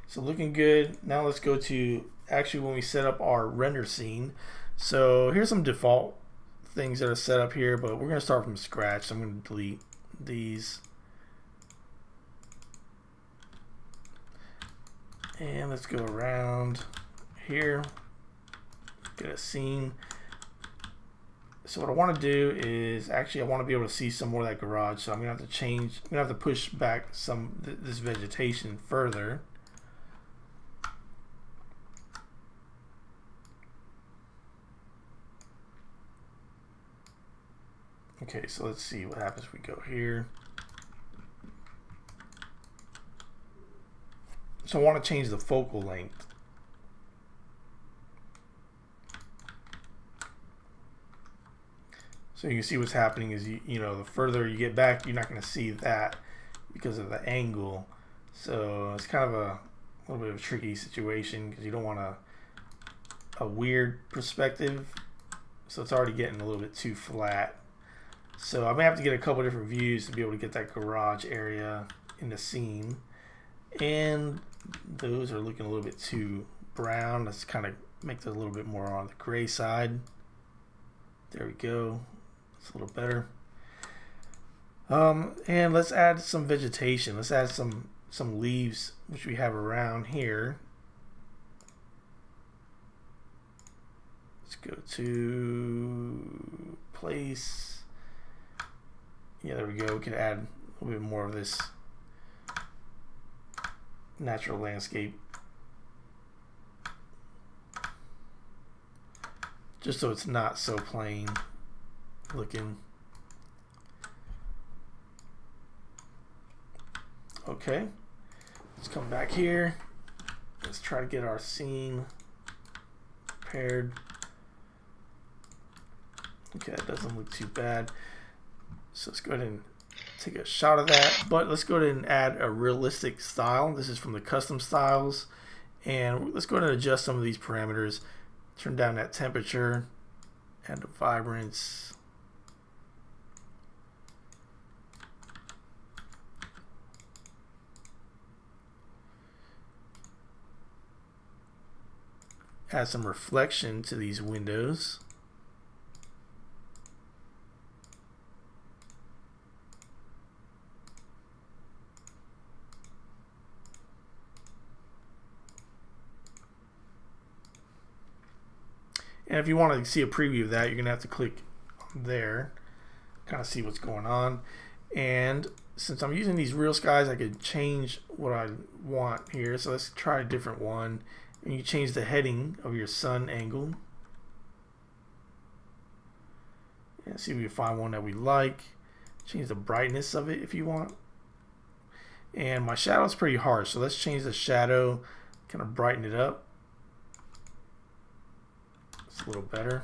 so looking good. Now let's go to actually when we set up our render scene. So here's some default things that are set up here, but we're going to start from scratch. So I'm going to delete these. And let's go around here, get a scene. So what I want to do is actually I want to be able to see some more of that garage. So I'm gonna have to change. I'm gonna have to push back some this vegetation further. Okay, so let's see what happens if we go here. So I want to change the focal length. So you can see what's happening is you know, the further you get back, you're not going to see that because of the angle. So it's kind of a little bit of a tricky situation because you don't want a weird perspective. So it's already getting a little bit too flat. So I may have to get a couple different views to be able to get that garage area in the scene. And those are looking a little bit too brown. Let's kind of make those a little bit more on the gray side. There we go. It's a little better. And let's add some vegetation. Let's add some leaves which we have around here. Let's go to place. Yeah, there we go. We can add a little bit more of this natural landscape, just so it's not so plain looking. Okay, let's come back here. Let's try to get our scene prepared. Okay, that doesn't look too bad. So let's go ahead and take a shot of that, but let's go ahead and add a realistic style. This is from the custom styles, and let's go ahead and adjust some of these parameters. Turn down that temperature and the vibrance. Add some reflection to these windows. And if you want to see a preview of that, you're going to have to click there, kind of see what's going on. And since I'm using these real skies, I could change what I want here. So let's try a different one. And you change the heading of your sun angle. And see if we can find one that we like. Change the brightness of it if you want. And my shadow is pretty harsh, so let's change the shadow, kind of brighten it up. It's a little better.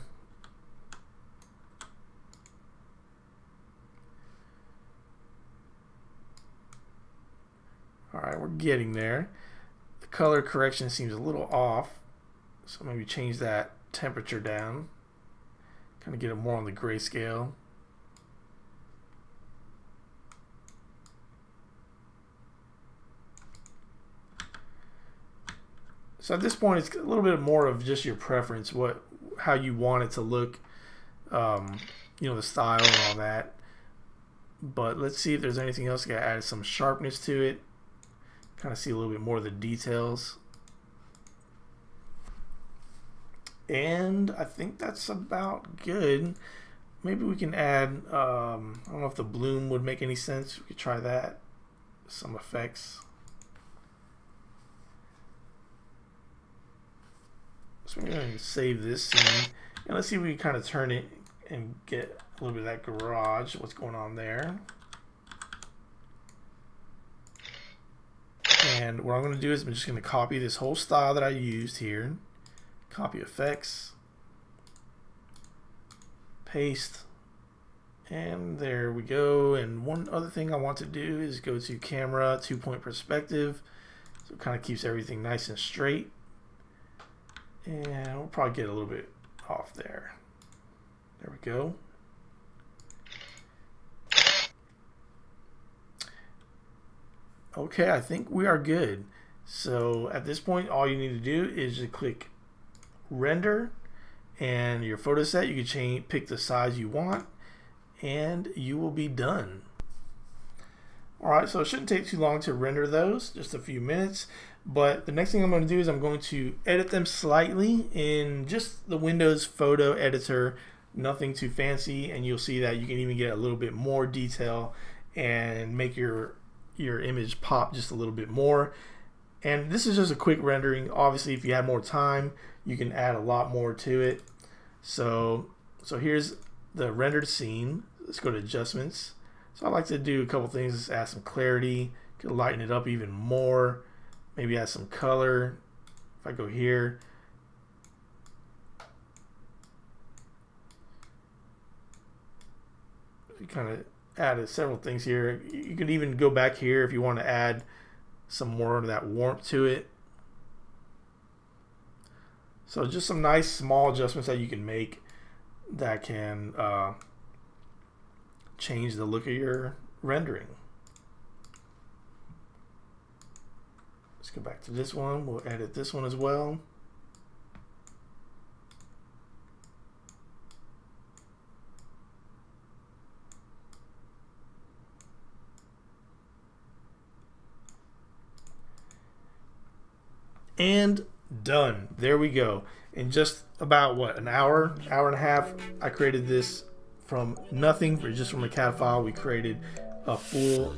Alright, we're getting there. The color correction seems a little off, so maybe change that temperature down. Kind of get it more on the grayscale. So at this point, it's a little bit more of just your preference, how you want it to look, you know, the style and all that. But let's see if there's anything else. Got to add some sharpness to it. Kind of see a little bit more of the details. And I think that's about good. Maybe we can add, I don't know if the bloom would make any sense. We could try that. Some effects. So we're going to save this scene. And let's see if we can kind of turn it and get a little bit of that garage. What's going on there. And what I'm going to do is I'm just going to copy this whole style that I used here. Copy effects. Paste. And there we go. And one other thing I want to do is go to camera, 2-point perspective. So it kind of keeps everything nice and straight. And we'll probably get a little bit off there. There we go. Okay, I think we are good. So at this point, all you need to do is just click render, and your photo set, you can pick the size you want, and you will be done. Alright, so it shouldn't take too long to render those, just a few minutes. But the next thing I'm going to do is I'm going to edit them slightly in just the Windows photo editor, nothing too fancy, and you'll see that you can even get a little bit more detail and make your image pop just a little bit more. And this is just a quick rendering. Obviously, if you had more time, you can add a lot more to it. So here's the rendered scene. Let's go to adjustments. So I like to do a couple things. Let's add some clarity, can lighten it up even more. maybe add some color. If I go here, you kind of added several things here. You could even go back here if you want to add some more of that warmth to it. So just some nice small adjustments that you can make that can change the look of your rendering. Let's go back to this one. We'll edit this one as well. And done. There we go. In just about what, an hour and a half, I created this from nothing, just from a CAD file. We created a full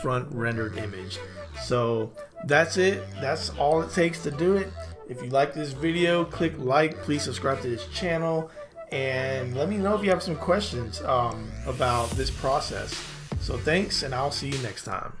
front rendered image. So that's it. That's all it takes to do it. If you like this video, click like. Please subscribe to this channel, and let me know if you have some questions about this process. So thanks, and I'll see you next time.